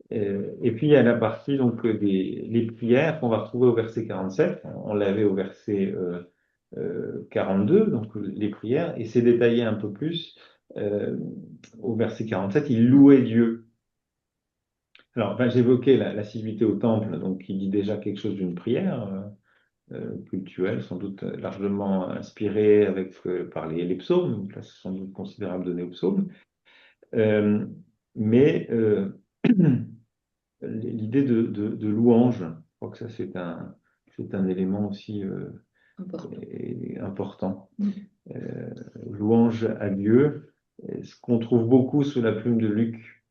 Et puis il y a la partie donc les prières qu'on va retrouver au verset 47. On l'avait au verset 42, donc les prières, et c'est détaillé un peu plus. Au verset 47, il louait Dieu. Alors, ben, j'évoquais l'assiduité au temple, donc qui dit déjà quelque chose d'une prière cultuelle, sans doute largement inspirée par les psaumes, une place sans doute considérable donnée aux psaumes. Euh, mais l'idée de louange, je crois que ça c'est un élément aussi important. Louange à Dieu, ce qu'on trouve beaucoup sous la plume de Luc,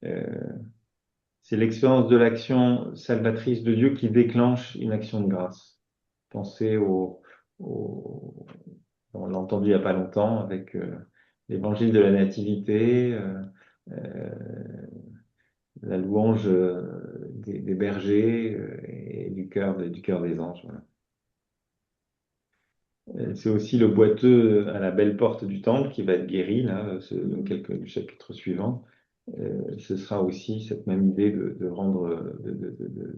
euh, c'est l'expérience de l'action salvatrice de Dieu qui déclenche une action de grâce. Pensez au on l'a entendu il n'y a pas longtemps avec l'évangile de la Nativité, euh, la louange des bergers et du cœur des anges. Voilà. C'est aussi le boiteux à la belle porte du temple qui va être guéri, là, du chapitre suivant. Ce sera aussi cette même idée de rendre,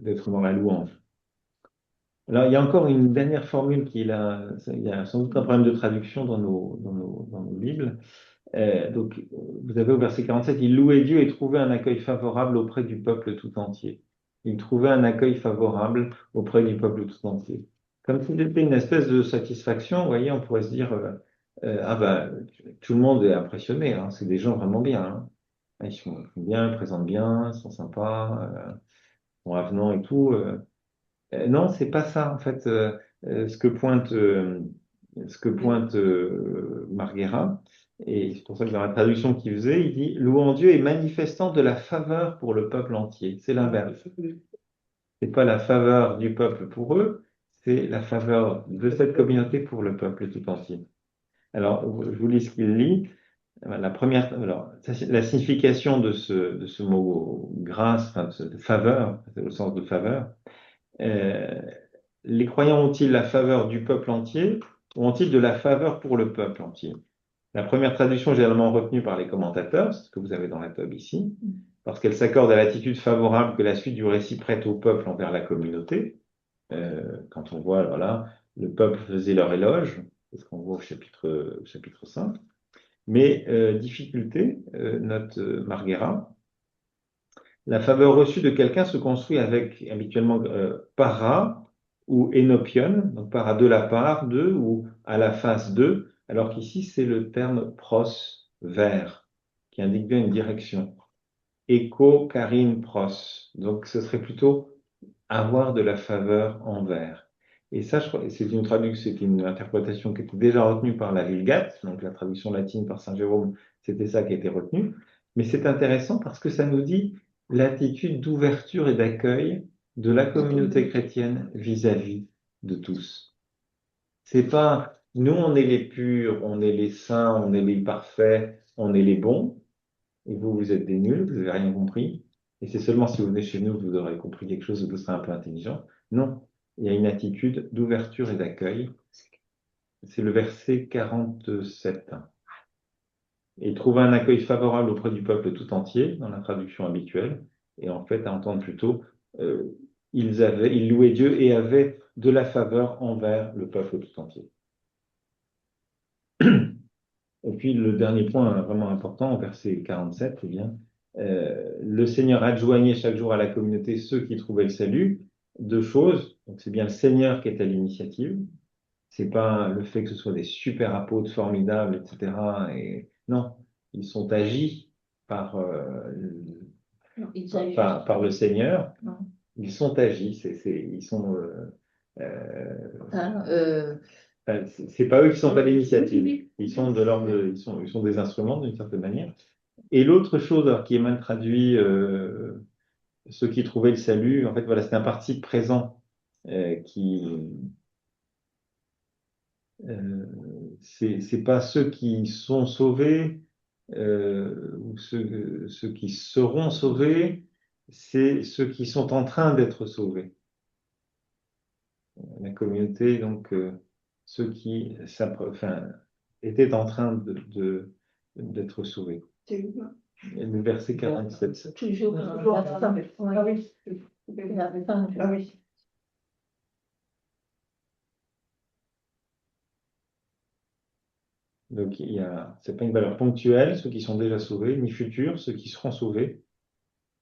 d'être dans la louange. Alors, il y a encore une dernière formule il y a sans doute un problème de traduction dans nos Bibles. Donc, vous avez au verset 47, il louait Dieu et trouvait un accueil favorable auprès du peuple tout entier. Il trouvait un accueil favorable auprès du peuple tout entier. Comme si c'était une espèce de satisfaction, vous voyez, on pourrait se dire, ah ben, tout le monde est impressionné, hein, c'est des gens vraiment bien. Hein. Ils sont bien, ils présentent bien, ils sont sympas, ils sont avenants et tout. Non, c'est pas ça, en fait, ce que pointe Marguera. Et c'est pour ça que dans la traduction qu'il faisait, il dit louant Dieu et manifestant de la faveur pour le peuple entier. C'est l'inverse. C'est pas la faveur du peuple pour eux, c'est la faveur de cette communauté pour le peuple tout entier. Alors, je vous lis ce qu'il lit. La première, alors, la signification de ce mot grâce, enfin, de faveur, c'est le sens de faveur. Euh, les croyants ont-ils la faveur du peuple entier ou ont-ils de la faveur pour le peuple entier? La première traduction généralement retenue par les commentateurs, c'est ce que vous avez dans la table ici, parce qu'elle s'accorde à l'attitude favorable que la suite du récit prête au peuple envers la communauté. Quand on voit, voilà, le peuple faisait leur éloge, c'est ce qu'on voit au chapitre 5. Mais difficulté, note Marguera, la faveur reçue de quelqu'un se construit avec habituellement para ou enopion, donc para de la part de ou à la face de, alors qu'ici c'est le terme pros, vers, qui indique bien une direction. Echo, karim, pros. Donc ce serait plutôt avoir de la faveur envers. Et ça, je crois, c'est une interprétation qui était déjà retenue par la Vulgate, donc la traduction latine par Saint Jérôme, c'était ça qui a été retenu. Mais c'est intéressant parce que ça nous dit l'attitude d'ouverture et d'accueil de la communauté chrétienne vis-à-vis de tous. C'est pas, nous on est les purs, on est les saints, on est les parfaits, on est les bons, et vous, vous êtes des nuls, vous n'avez rien compris. Et c'est seulement si vous venez chez nous que vous aurez compris quelque chose et que vous serez un peu intelligent. Non, il y a une attitude d'ouverture et d'accueil. C'est le verset 47. Et trouver un accueil favorable auprès du peuple tout entier, dans la traduction habituelle. Et en fait, à entendre plutôt, ils louaient Dieu et avaient de la faveur envers le peuple tout entier. Et puis le dernier point vraiment important, verset 47, eh bien, le Seigneur adjoignait chaque jour à la communauté ceux qui trouvaient le salut. deux choses. Donc, c'est bien le Seigneur qui est à l'initiative. C'est pas le fait que ce soit des super apôtres formidables, etc. Et non, ils sont agis par, Non, ils par le Seigneur. Non. Ils sont agis. Ils sont. Hein, Enfin, c'est pas eux qui sont à l'initiative. Ils sont de l'ordre, ils sont des instruments d'une certaine manière. Et l'autre chose, alors, qui est mal traduit, ceux qui trouvaient le salut, en fait, voilà, c'est un participe présent qui, c'est pas ceux qui sont sauvés ou ceux qui seront sauvés, c'est ceux qui sont en train d'être sauvés. La communauté, donc, ceux qui enfin, étaient en train d'être sauvés. C'est où, là? Le verset 47. toujours Toujours la à la fin. fin. Ah oui. La fin. Ah oui. Donc, c'est pas une valeur ponctuelle, ceux qui sont déjà sauvés, ni future, ceux qui seront sauvés.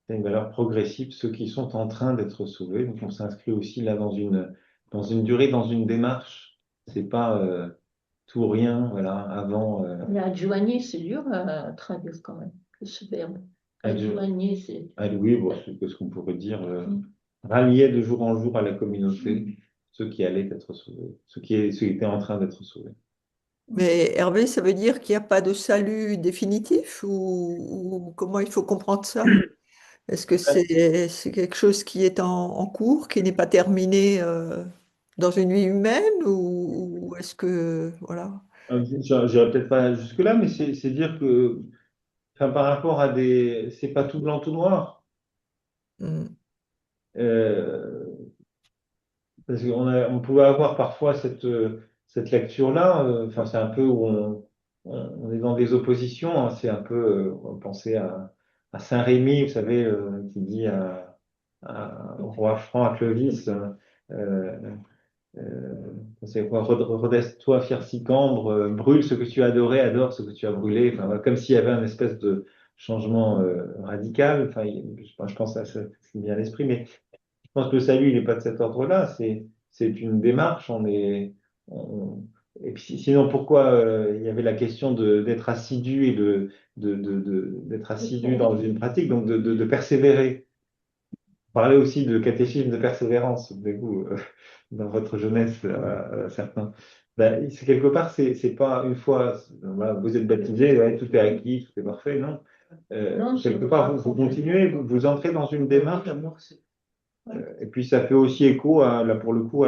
C'est une valeur progressive, ceux qui sont en train d'être sauvés. Donc, on s'inscrit aussi là dans une durée, dans une démarche. C'est pas tout ou rien, voilà, avant. Mais adjoigner, c'est dur à traduire quand même, ce verbe. Adjoigner, c'est. Ah oui, bon, c'est ce qu'on pourrait dire. Rallier de jour en jour à la communauté ceux qui allaient être sauvés, ceux qui étaient en train d'être sauvés. Mais Hervé, ça veut dire qu'il n'y a pas de salut définitif ou comment il faut comprendre ça? Est-ce que c'est quelque chose qui est en cours, qui n'est pas terminé dans une vie humaine ou est-ce que voilà. J'irai peut-être pas jusque-là, mais c'est dire que, enfin, par rapport à des, c'est pas tout blanc, tout noir. Hmm. Euh, Parce on pouvait avoir parfois cette lecture-là. Enfin, c'est un peu où on est dans des oppositions. Hein. C'est un peu, on pensait à Saint-Rémy, vous savez, qui dit au roi Franc, à Clovis, euh, euh, c'est quoi, redresse-toi, fier Sicambre, brûle ce que tu as adoré, adore ce que tu as brûlé. Enfin, voilà, comme s'il y avait un espèce de changement radical. Enfin, je pense à ça, c'est bien l'esprit, mais je pense que le salut, il n'est pas de cet ordre-là. C'est une démarche. On- Et puis, sinon, pourquoi il y avait la question d'être assidu et d'être assidu dans une pratique, donc de persévérer. On parlait aussi de catéchisme de persévérance, souvenez-vous, dans votre jeunesse, certains. Ben, c'est quelque part, c'est pas une fois, voilà, vous êtes baptisé, ouais, tout est acquis, tout est parfait, non. Non, Quelque part, vous continuez, vous entrez dans une démarche. Et puis ça fait aussi écho là pour le coup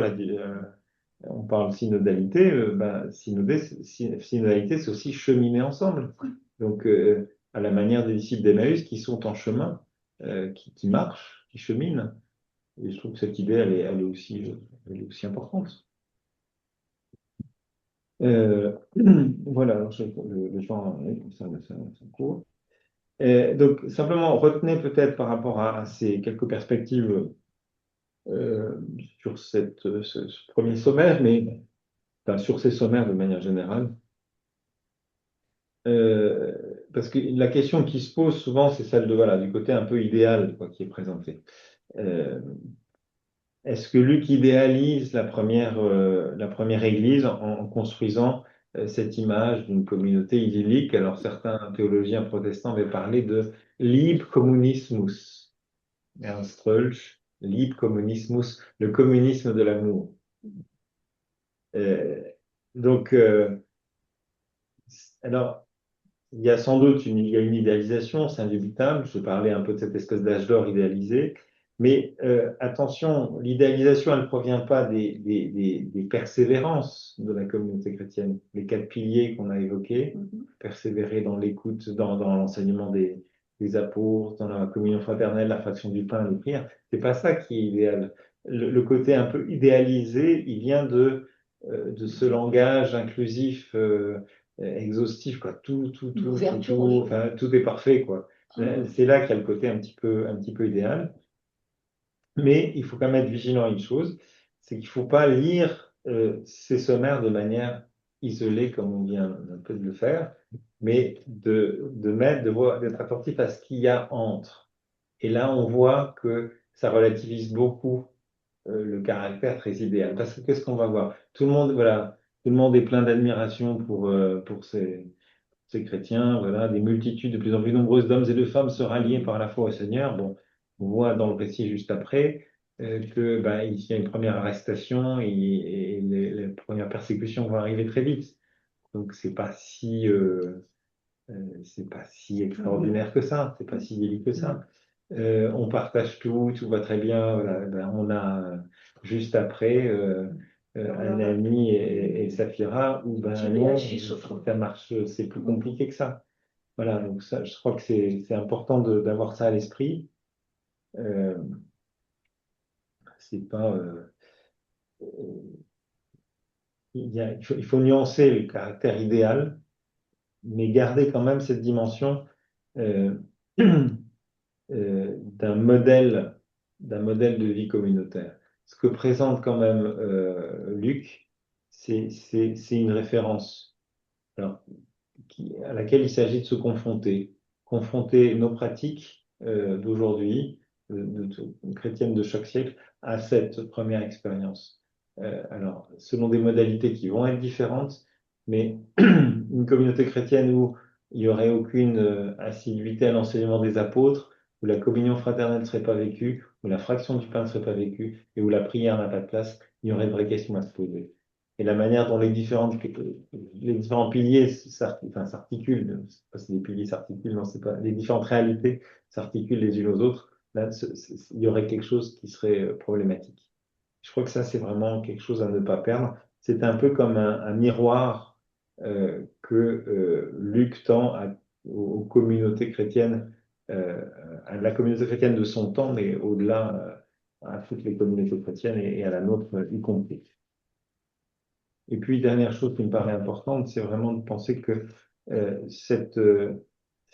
on parle synodalité, synodalité c'est aussi cheminer ensemble. Donc à la manière des disciples d'Emmaüs qui sont en chemin, qui marchent, qui cheminent. Et je trouve que cette idée elle est aussi importante. Voilà, alors le temps ça court. Donc simplement retenez peut-être par rapport à ces quelques perspectives sur ce premier sommaire, mais enfin, sur ces sommaires de manière générale. Euh, Parce que la question qui se pose souvent, c'est celle de, voilà, du côté un peu idéal quoi, qui est présenté. Euh, Est-ce que Luc idéalise la première église en construisant cette image d'une communauté idyllique? Alors certains théologiens protestants avaient parlé de Liebkommunismus. Ernst Rölsch, Liebkommunismus, le communisme de l'amour. Euh, donc, alors, il y a sans doute il y a une idéalisation, c'est indubitable. Je parlais un peu de cette espèce d'âge d'or idéalisé. Mais attention, l'idéalisation, elle ne provient pas des persévérances de la communauté chrétienne. Les quatre piliers qu'on a évoqués, persévérer dans l'écoute, dans l'enseignement des apôtres, dans la communion fraternelle, la fraction du pain, les prières. C'est pas ça qui est idéal. Le côté un peu idéalisé, il vient de ce langage inclusif, exhaustif, quoi. Enfin, tout est parfait, quoi. C'est là qu'il y a le côté un petit peu idéal. Mais il faut quand même être vigilant à une chose, c'est qu'il ne faut pas lire ces sommaires de manière isolée, comme on vient un peu de le faire, mais d'être attentif à ce qu'il y a entre. Et là, on voit que ça relativise beaucoup le caractère très idéal. Parce que qu'est-ce qu'on va voir? Tout le monde, voilà, tout le monde est plein d'admiration pour ces chrétiens, voilà, des multitudes de plus en plus nombreuses d'hommes et de femmes se rallier par la foi au Seigneur. Bon, on voit dans le récit juste après que ben, il y a une première arrestation et les premières persécutions vont arriver très vite. Donc c'est pas si extraordinaire que ça, c'est pas si délicat que ça. On partage tout va très bien. Voilà. Ben, on a juste après Anani et Saphira où ben Qui non, réagissent autrement. ça marche, c'est plus compliqué que ça. Voilà, donc ça, je crois que c'est important d'avoir ça à l'esprit. Euh, c'est pas, il faut nuancer le caractère idéal, mais garder quand même cette dimension euh, d'un modèle de vie communautaire. Ce que présente quand même Luc, c'est une référence alors, à laquelle il s'agit de se confronter nos pratiques d'aujourd'hui, chrétiennes de chaque siècle, à cette première expérience. Alors, selon des modalités qui vont être différentes, mais une communauté chrétienne où il n'y aurait aucune assiduité à l'enseignement des apôtres, où la communion fraternelle ne serait pas vécue, où la fraction du pain ne serait pas vécue, et où la prière n'a pas de place, il y aurait de vraies questions à se poser. Et la manière dont les différents piliers s'articulent, c'est pas si les piliers s'articulent, non, c'est pas, les différentes réalités s'articulent les unes aux autres, là, il y aurait quelque chose qui serait problématique. Je crois que ça, c'est vraiment quelque chose à ne pas perdre. C'est un peu comme un miroir que Luc tend aux communautés chrétiennes, à la communauté chrétienne de son temps, mais au-delà, à toutes les communautés chrétiennes et à la nôtre y compris. Et puis, dernière chose qui me paraît importante, c'est vraiment de penser que cette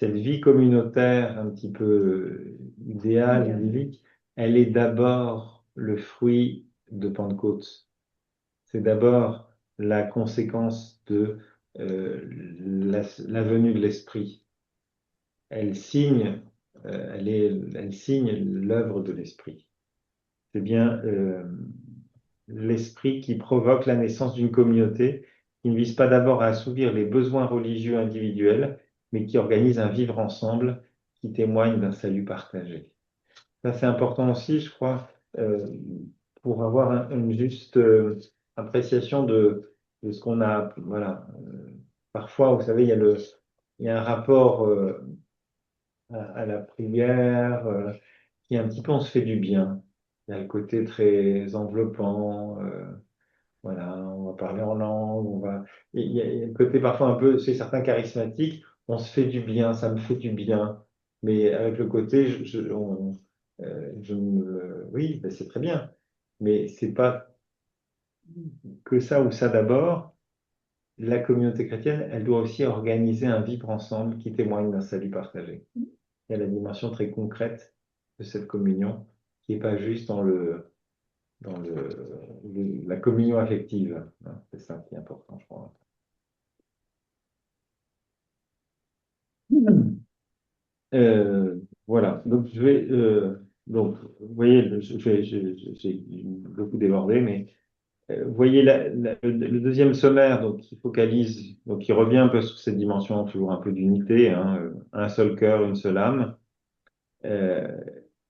vie communautaire un petit peu idéale, idyllique, elle est d'abord le fruit de Pentecôte. C'est d'abord la conséquence de la venue de l'Esprit. Elle signe, elle signe l'œuvre de l'Esprit. C'est bien l'Esprit qui provoque la naissance d'une communauté qui ne vise pas d'abord à assouvir les besoins religieux individuels, mais qui organise un vivre ensemble qui témoigne d'un salut partagé. Ça, c'est important aussi, je crois, pour avoir une juste appréciation de ce qu'on a. Voilà. Parfois, vous savez, il y a un rapport à la prière qui un petit peu on se fait du bien. Il y a le côté très enveloppant. Voilà, on va parler en langue, il y a le côté parfois un peu, c'est certains charismatiques, on se fait du bien, ça me fait du bien. Mais avec le côté, oui, ben c'est très bien. Mais c'est pas que ça ou ça d'abord. La communauté chrétienne, elle doit aussi organiser un vivre ensemble qui témoigne d'un salut partagé. Il y a la dimension très concrète de cette communion qui n'est pas juste dans la communion affective. Hein. C'est ça qui est important, je crois. Voilà, donc donc, vous voyez, j'ai beaucoup débordé, mais vous voyez le deuxième sommaire, donc qui focalise, donc qui revient un peu sur cette dimension toujours un peu d'unité, hein, un seul cœur, une seule âme.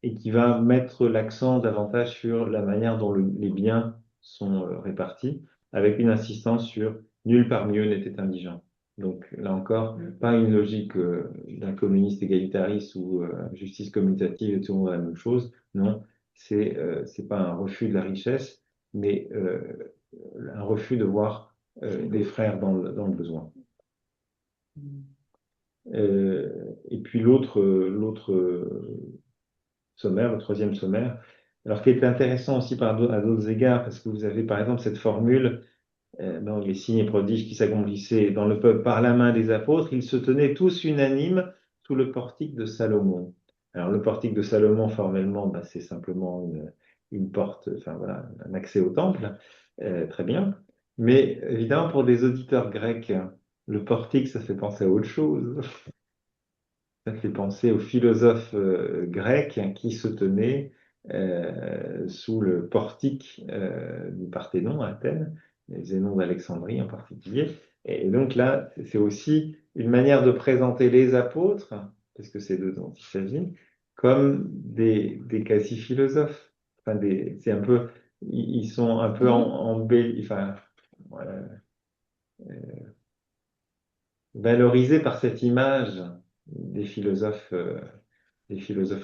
Et qui va mettre l'accent davantage sur la manière dont les biens sont répartis, avec une insistance sur nul parmi eux n'était indigent. Donc là encore, pas une logique d'un communiste égalitariste ou justice communicative et tout le monde a la même chose. Non, c'est pas un refus de la richesse, mais un refus de voir des frères dans le besoin. Et puis l'autre sommaire, le troisième sommaire. Alors, qui est intéressant aussi à d'autres égards, parce que vous avez par exemple cette formule, dans les signes et prodiges qui s'accomplissaient dans le peuple par la main des apôtres, ils se tenaient tous unanimes sous le portique de Salomon. Alors, le portique de Salomon, formellement, ben, c'est simplement une porte, enfin voilà, un accès au temple, très bien. Mais évidemment, pour des auditeurs grecs, le portique, ça fait penser à autre chose. Ça fait penser aux philosophes grecs qui se tenaient sous le portique du Parthénon à Athènes, Zénon d'Alexandrie en particulier. Et donc là, c'est aussi une manière de présenter les apôtres, parce que c'est d'eux dont il s'agit, comme des quasi-philosophes. Enfin, c'est un peu, ils sont un peu enfin, voilà, valorisés par cette image des philosophes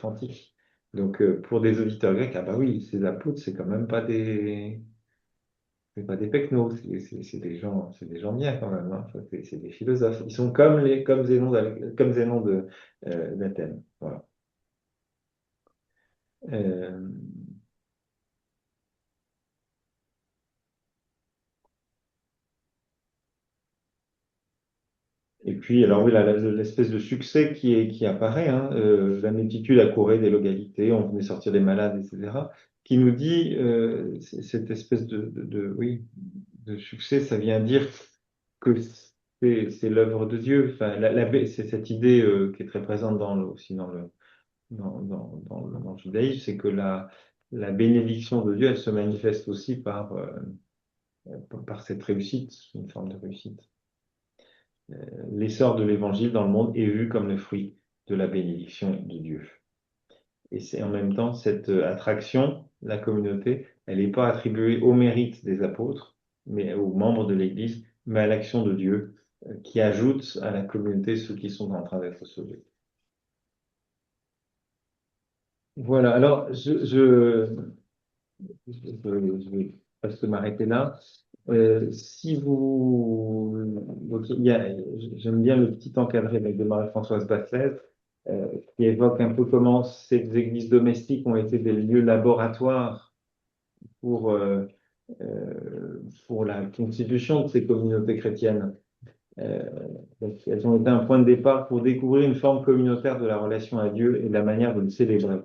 antiques. Donc, pour des auditeurs grecs, ah bah oui, ces apôtres, c'est quand même c'est pas des pecnos, c'est des gens bien quand même, hein. Enfin, c'est des philosophes. Ils sont comme Zénon d'Athènes. Voilà. Euh, Et puis, alors oui, l'espèce de succès qui apparaît, hein, la multitude accourait des localités, on venait sortir des malades, etc., qui nous dit, cette espèce oui, de succès, ça vient dire que c'est l'œuvre de Dieu. Enfin, c'est cette idée qui est très présente aussi dans le judaïsme, c'est que la bénédiction de Dieu, elle se manifeste aussi par cette réussite, une forme de réussite. L'essor de l'évangile dans le monde est vu comme le fruit de la bénédiction de Dieu. Et c'est en même temps cette attraction, la communauté, elle n'est pas attribuée au mérite des apôtres, mais aux membres de l'Église, mais à l'action de Dieu qui ajoute à la communauté ceux qui sont en train d'être sauvés. Voilà, alors je vais presque m'arrêter là. Si vous, donc j'aime bien le petit encadré avec de Marie-Françoise Basset, qui évoque un peu comment ces églises domestiques ont été des lieux laboratoires pour, euh, pour la constitution de ces communautés chrétiennes. Euh, donc elles ont été un point de départ pour découvrir une forme communautaire de la relation à Dieu et de la manière de le célébrer.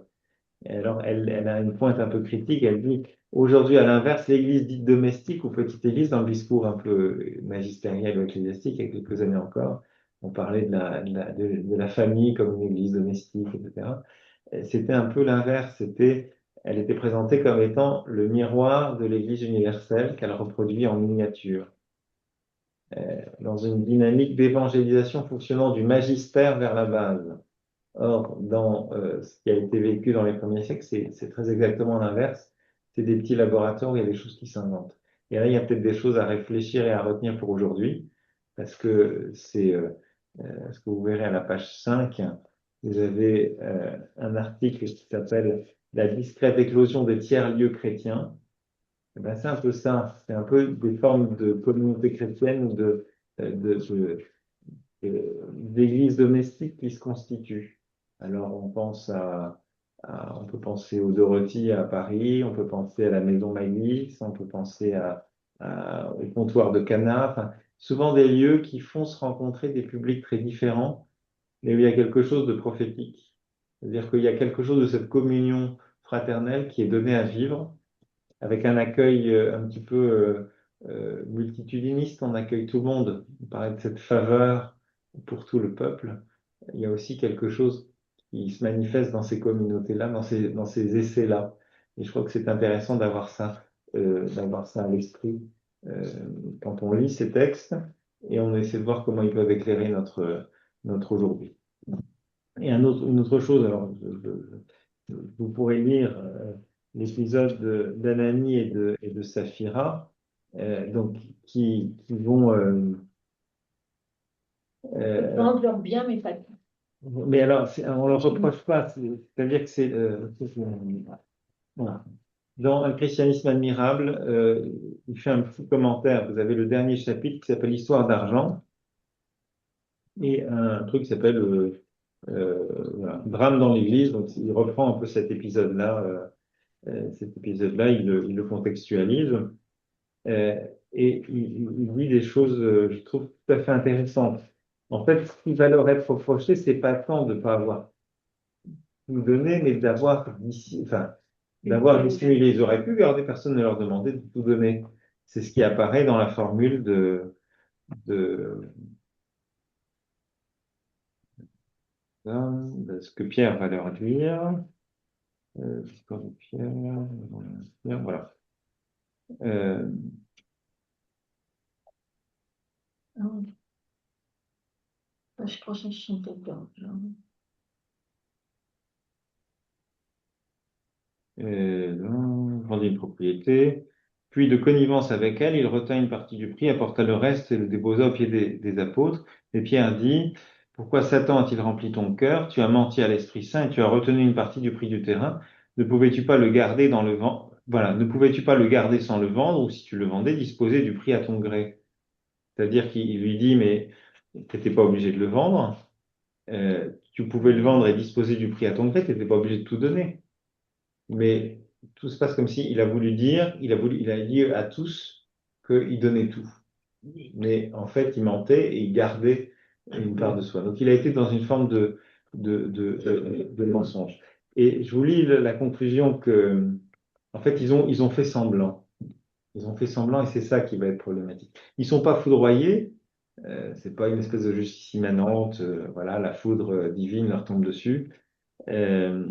Et alors, elle a une pointe un peu critique. Elle dit, aujourd'hui, à l'inverse, l'église dite domestique ou petite église, dans le discours un peu magistériel ou ecclésiastique, il y a quelques années encore, on parlait de la famille comme une église domestique, etc. C'était un peu l'inverse. Elle était présentée comme étant le miroir de l'église universelle qu'elle reproduit en miniature, dans une dynamique d'évangélisation fonctionnant du magistère vers la base. Or, dans ce qui a été vécu dans les premiers siècles, c'est très exactement l'inverse. C'est des petits laboratoires où il y a des choses qui s'inventent. Et là, il y a peut-être des choses à réfléchir et à retenir pour aujourd'hui, parce que c'est ce que vous verrez à la page 5, vous avez un article qui s'appelle La discrète éclosion des tiers-lieux chrétiens. Eh ben, c'est un peu ça, c'est un peu des formes de communauté chrétienne ou d'églises domestiques qui se constituent. Alors, on peut penser au Dorothy à Paris, on peut penser à la Maison Maïs, on peut penser au comptoir de Cana, enfin, souvent des lieux qui font se rencontrer des publics très différents, mais où il y a quelque chose de prophétique. C'est-à-dire qu'il y a quelque chose de cette communion fraternelle qui est donnée à vivre, avec un accueil un petit peu multitudiniste, on accueille tout le monde. On parlait de cette faveur pour tout le peuple. Il y a aussi quelque chose qui se manifeste dans ces communautés-là, dans ces essais-là. Et je crois que c'est intéressant d'avoir ça à l'esprit quand on lit ces textes et on essaie de voir comment ils peuvent éclairer notre aujourd'hui. Et une autre chose, alors vous pourrez lire l'épisode d'Anani et de Saphira, donc qui vont. Vendre leurs biens, mais pas tout. Mais alors, on ne leur reproche pas, c'est-à-dire que c'est. Voilà. Dans Un christianisme admirable, il fait un petit commentaire. Vous avez le dernier chapitre qui s'appelle Histoire d'argent et un truc qui s'appelle voilà, Drame dans l'Église. Donc, il reprend un peu cet épisode-là, il le contextualise et il dit des choses, je trouve, tout à fait intéressantes. En fait, ce qui va leur être reproché, c'est pas tant de ne pas avoir tout donné, mais d'avoir dissimulé. Ils auraient pu garder, personne ne leur demandait de tout donner. C'est ce qui apparaît dans la formule de ce que Pierre va leur dire. Corps de pierre, voilà. Euh, Ah oui. Page 374. vendit une propriété, puis de connivence avec elle, il retint une partie du prix, apporta le reste et le déposa aux pieds des apôtres. Et Pierre dit, pourquoi Satan a-t-il rempli ton cœur? Tu as menti à l'Esprit Saint et tu as retenu une partie du prix du terrain. Ne pouvais-tu pas le garder dans le vent? Voilà, ne pouvais-tu pas le garder sans le vendre, ou si tu le vendais, disposer du prix à ton gré? C'est-à-dire qu'il lui dit, mais tu n'étais pas obligé de le vendre, tu pouvais le vendre et disposer du prix à ton gré, tu n'étais pas obligé de tout donner. Mais tout se passe comme si il a voulu dire, il a dit à tous qu'il donnait tout. Mais en fait, il mentait et il gardait une part de soi. Donc, il a été dans une forme de mensonge. Et je vous lis la conclusion que, en fait, ils ont fait semblant. Ils ont fait semblant et c'est ça qui va être problématique. Ils sont pas foudroyés. C'est pas une espèce de justice immanente. Voilà, la foudre divine leur tombe dessus. Euh,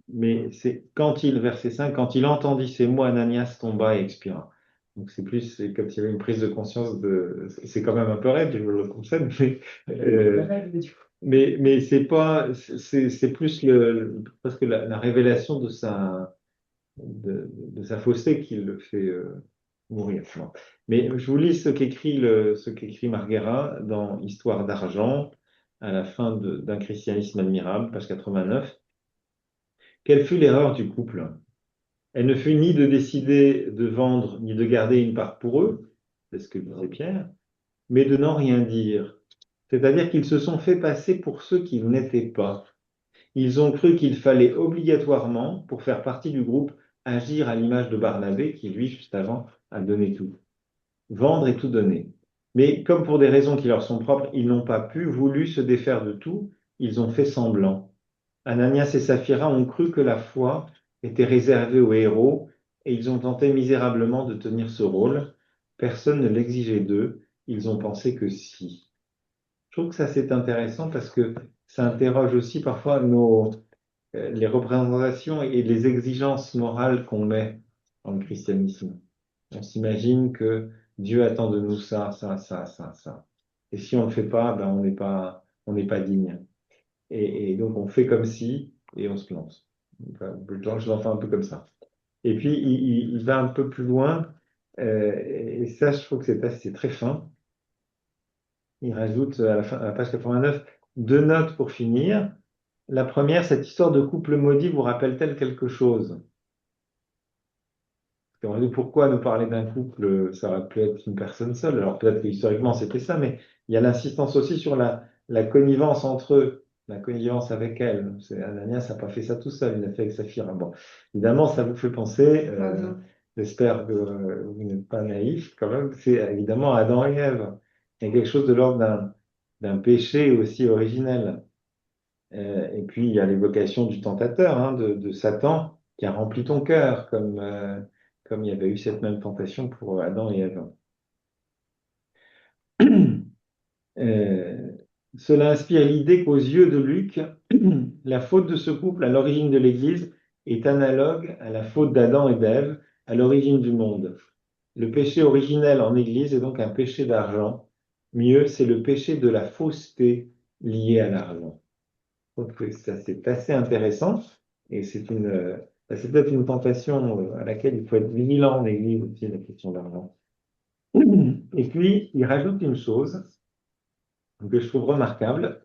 mais c'est verset 5, quand il entendit ces mots, Ananias tomba et expira. Donc c'est comme s'il y avait une prise de conscience c'est quand même un peu raide, je le concède, mais c'est pas, c'est plus presque la révélation de sa fausseté qui le fait mourir. Bon. Mais je vous lis ce qu'écrit Marguera dans Histoire d'argent, à la fin d'un christianisme admirable, page 89. Quelle fut l'erreur du couple? Elle ne fut ni de décider de vendre ni de garder une part pour eux, c'est ce que disait Pierre, mais de n'en rien dire. C'est-à-dire qu'ils se sont fait passer pour ceux qu'ils n'étaient pas. Ils ont cru qu'il fallait obligatoirement, pour faire partie du groupe, agir à l'image de Barnabé, qui lui, juste avant, a donné tout. Vendre et tout donner. Mais comme pour des raisons qui leur sont propres, ils n'ont pas voulu se défaire de tout, ils ont fait semblant. Ananias et Saphira ont cru que la foi était réservée aux héros et ils ont tenté misérablement de tenir ce rôle. Personne ne l'exigeait d'eux, ils ont pensé que si. Je trouve que ça c'est intéressant parce que ça interroge aussi parfois les représentations et les exigences morales qu'on met dans le christianisme. On s'imagine que Dieu attend de nous ça, ça, ça, ça, ça. Et si on ne le fait pas, ben on n'est pas digne. Et donc, on fait comme si, et on se plante. Enfin, je l'entends un peu comme ça. Et puis, il va un peu plus loin, et ça, je trouve que c'est très fin. Il rajoute à la page 89 deux notes pour finir. La première, cette histoire de couple maudit vous rappelle-t-elle quelque chose? Pourquoi nous parler d'un couple? Ça aurait pu être une personne seule. Alors peut-être que historiquement c'était ça, mais il y a l'insistance aussi sur la connivence entre eux, la connivence avec elle. Ananias n'a pas fait ça tout seul, il l'a fait avec Saphira. Bon, évidemment, ça vous fait penser, j'espère que vous n'êtes pas naïf quand même, c'est évidemment Adam et Ève. Il y a quelque chose de l'ordre d'un péché aussi originel. Et puis il y a l'évocation du tentateur, hein, de Satan, qui a rempli ton cœur, comme il y avait eu cette même tentation pour Adam et Ève. Euh, Cela inspire l'idée qu'aux yeux de Luc, la faute de ce couple à l'origine de l'Église est analogue à la faute d'Adam et d'Ève à l'origine du monde. Le péché originel en Église est donc un péché d'argent. Mieux, c'est le péché de la fausseté lié à l'argent. Donc ça, c'est assez intéressant et c'est peut-être une tentation à laquelle il faut être vigilant en Église aussi, la question de l'argent. Et puis, il rajoute une chose que je trouve remarquable.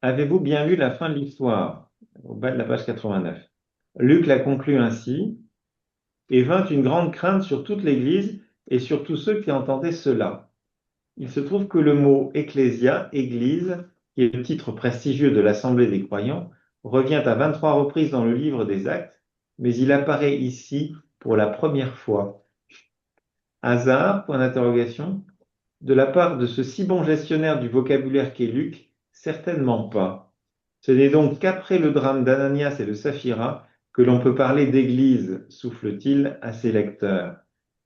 Avez-vous bien lu la fin de l'histoire, au bas de la page 89? Luc la conclut ainsi, et vint une grande crainte sur toute l'Église et sur tous ceux qui entendaient cela. Il se trouve que le mot ecclésia, église, qui est le titre prestigieux de l'Assemblée des croyants, revient à 23 reprises dans le livre des Actes, mais il apparaît ici pour la première fois. Hasard, point d'interrogation, de la part de ce si bon gestionnaire du vocabulaire qu'est Luc, certainement pas. Ce n'est donc qu'après le drame d'Ananias et de Saphira que l'on peut parler d'église, souffle-t-il à ses lecteurs.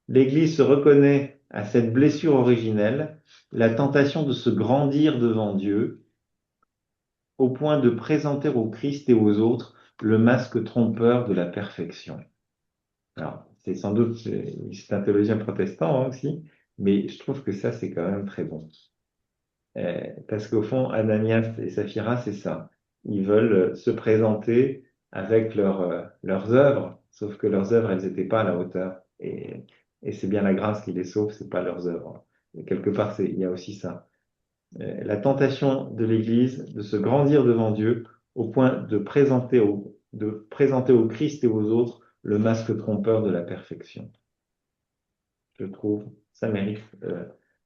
L'Église se reconnaît à cette blessure originelle, la tentation de se grandir devant Dieu, au point de présenter au Christ et aux autres le masque trompeur de la perfection. Alors, c'est sans doute, c'est un théologien protestant hein, aussi, mais je trouve que ça, c'est quand même très bon. Parce qu'au fond, Ananias et Saphira, c'est ça. Ils veulent se présenter avec leurs œuvres, sauf que leurs œuvres, elles n'étaient pas à la hauteur. Et c'est bien la grâce qui les sauve, c'est pas leurs œuvres. Et quelque part, il y a aussi ça. La tentation de l'Église de se grandir devant Dieu au point de présenter au Christ et aux autres le masque trompeur de la perfection. Je trouve, ça mérite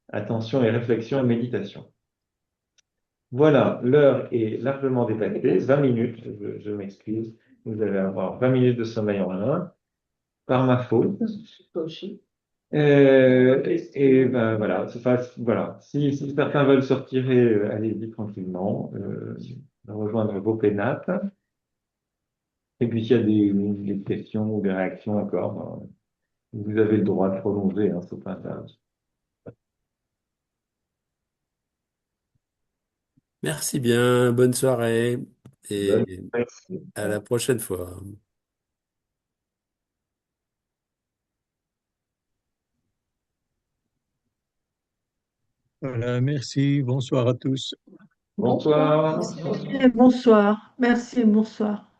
attention et réflexion et méditation. Voilà, l'heure est largement dépassée, 20 minutes, je m'excuse. Vous allez avoir 20 minutes de sommeil en moins, par ma faute. Et ben voilà, voilà. Si certains veulent se retirer, allez-y tranquillement, rejoindre vos pénates. Et puis s'il y a des questions ou des réactions encore, ben, vous avez le droit de prolonger, hein, sauf un Merci bien, bonne soirée Bonne- et à la prochaine fois. Voilà, merci. Bonsoir à tous. Bonsoir. Bonsoir. Bonsoir. Merci, bonsoir.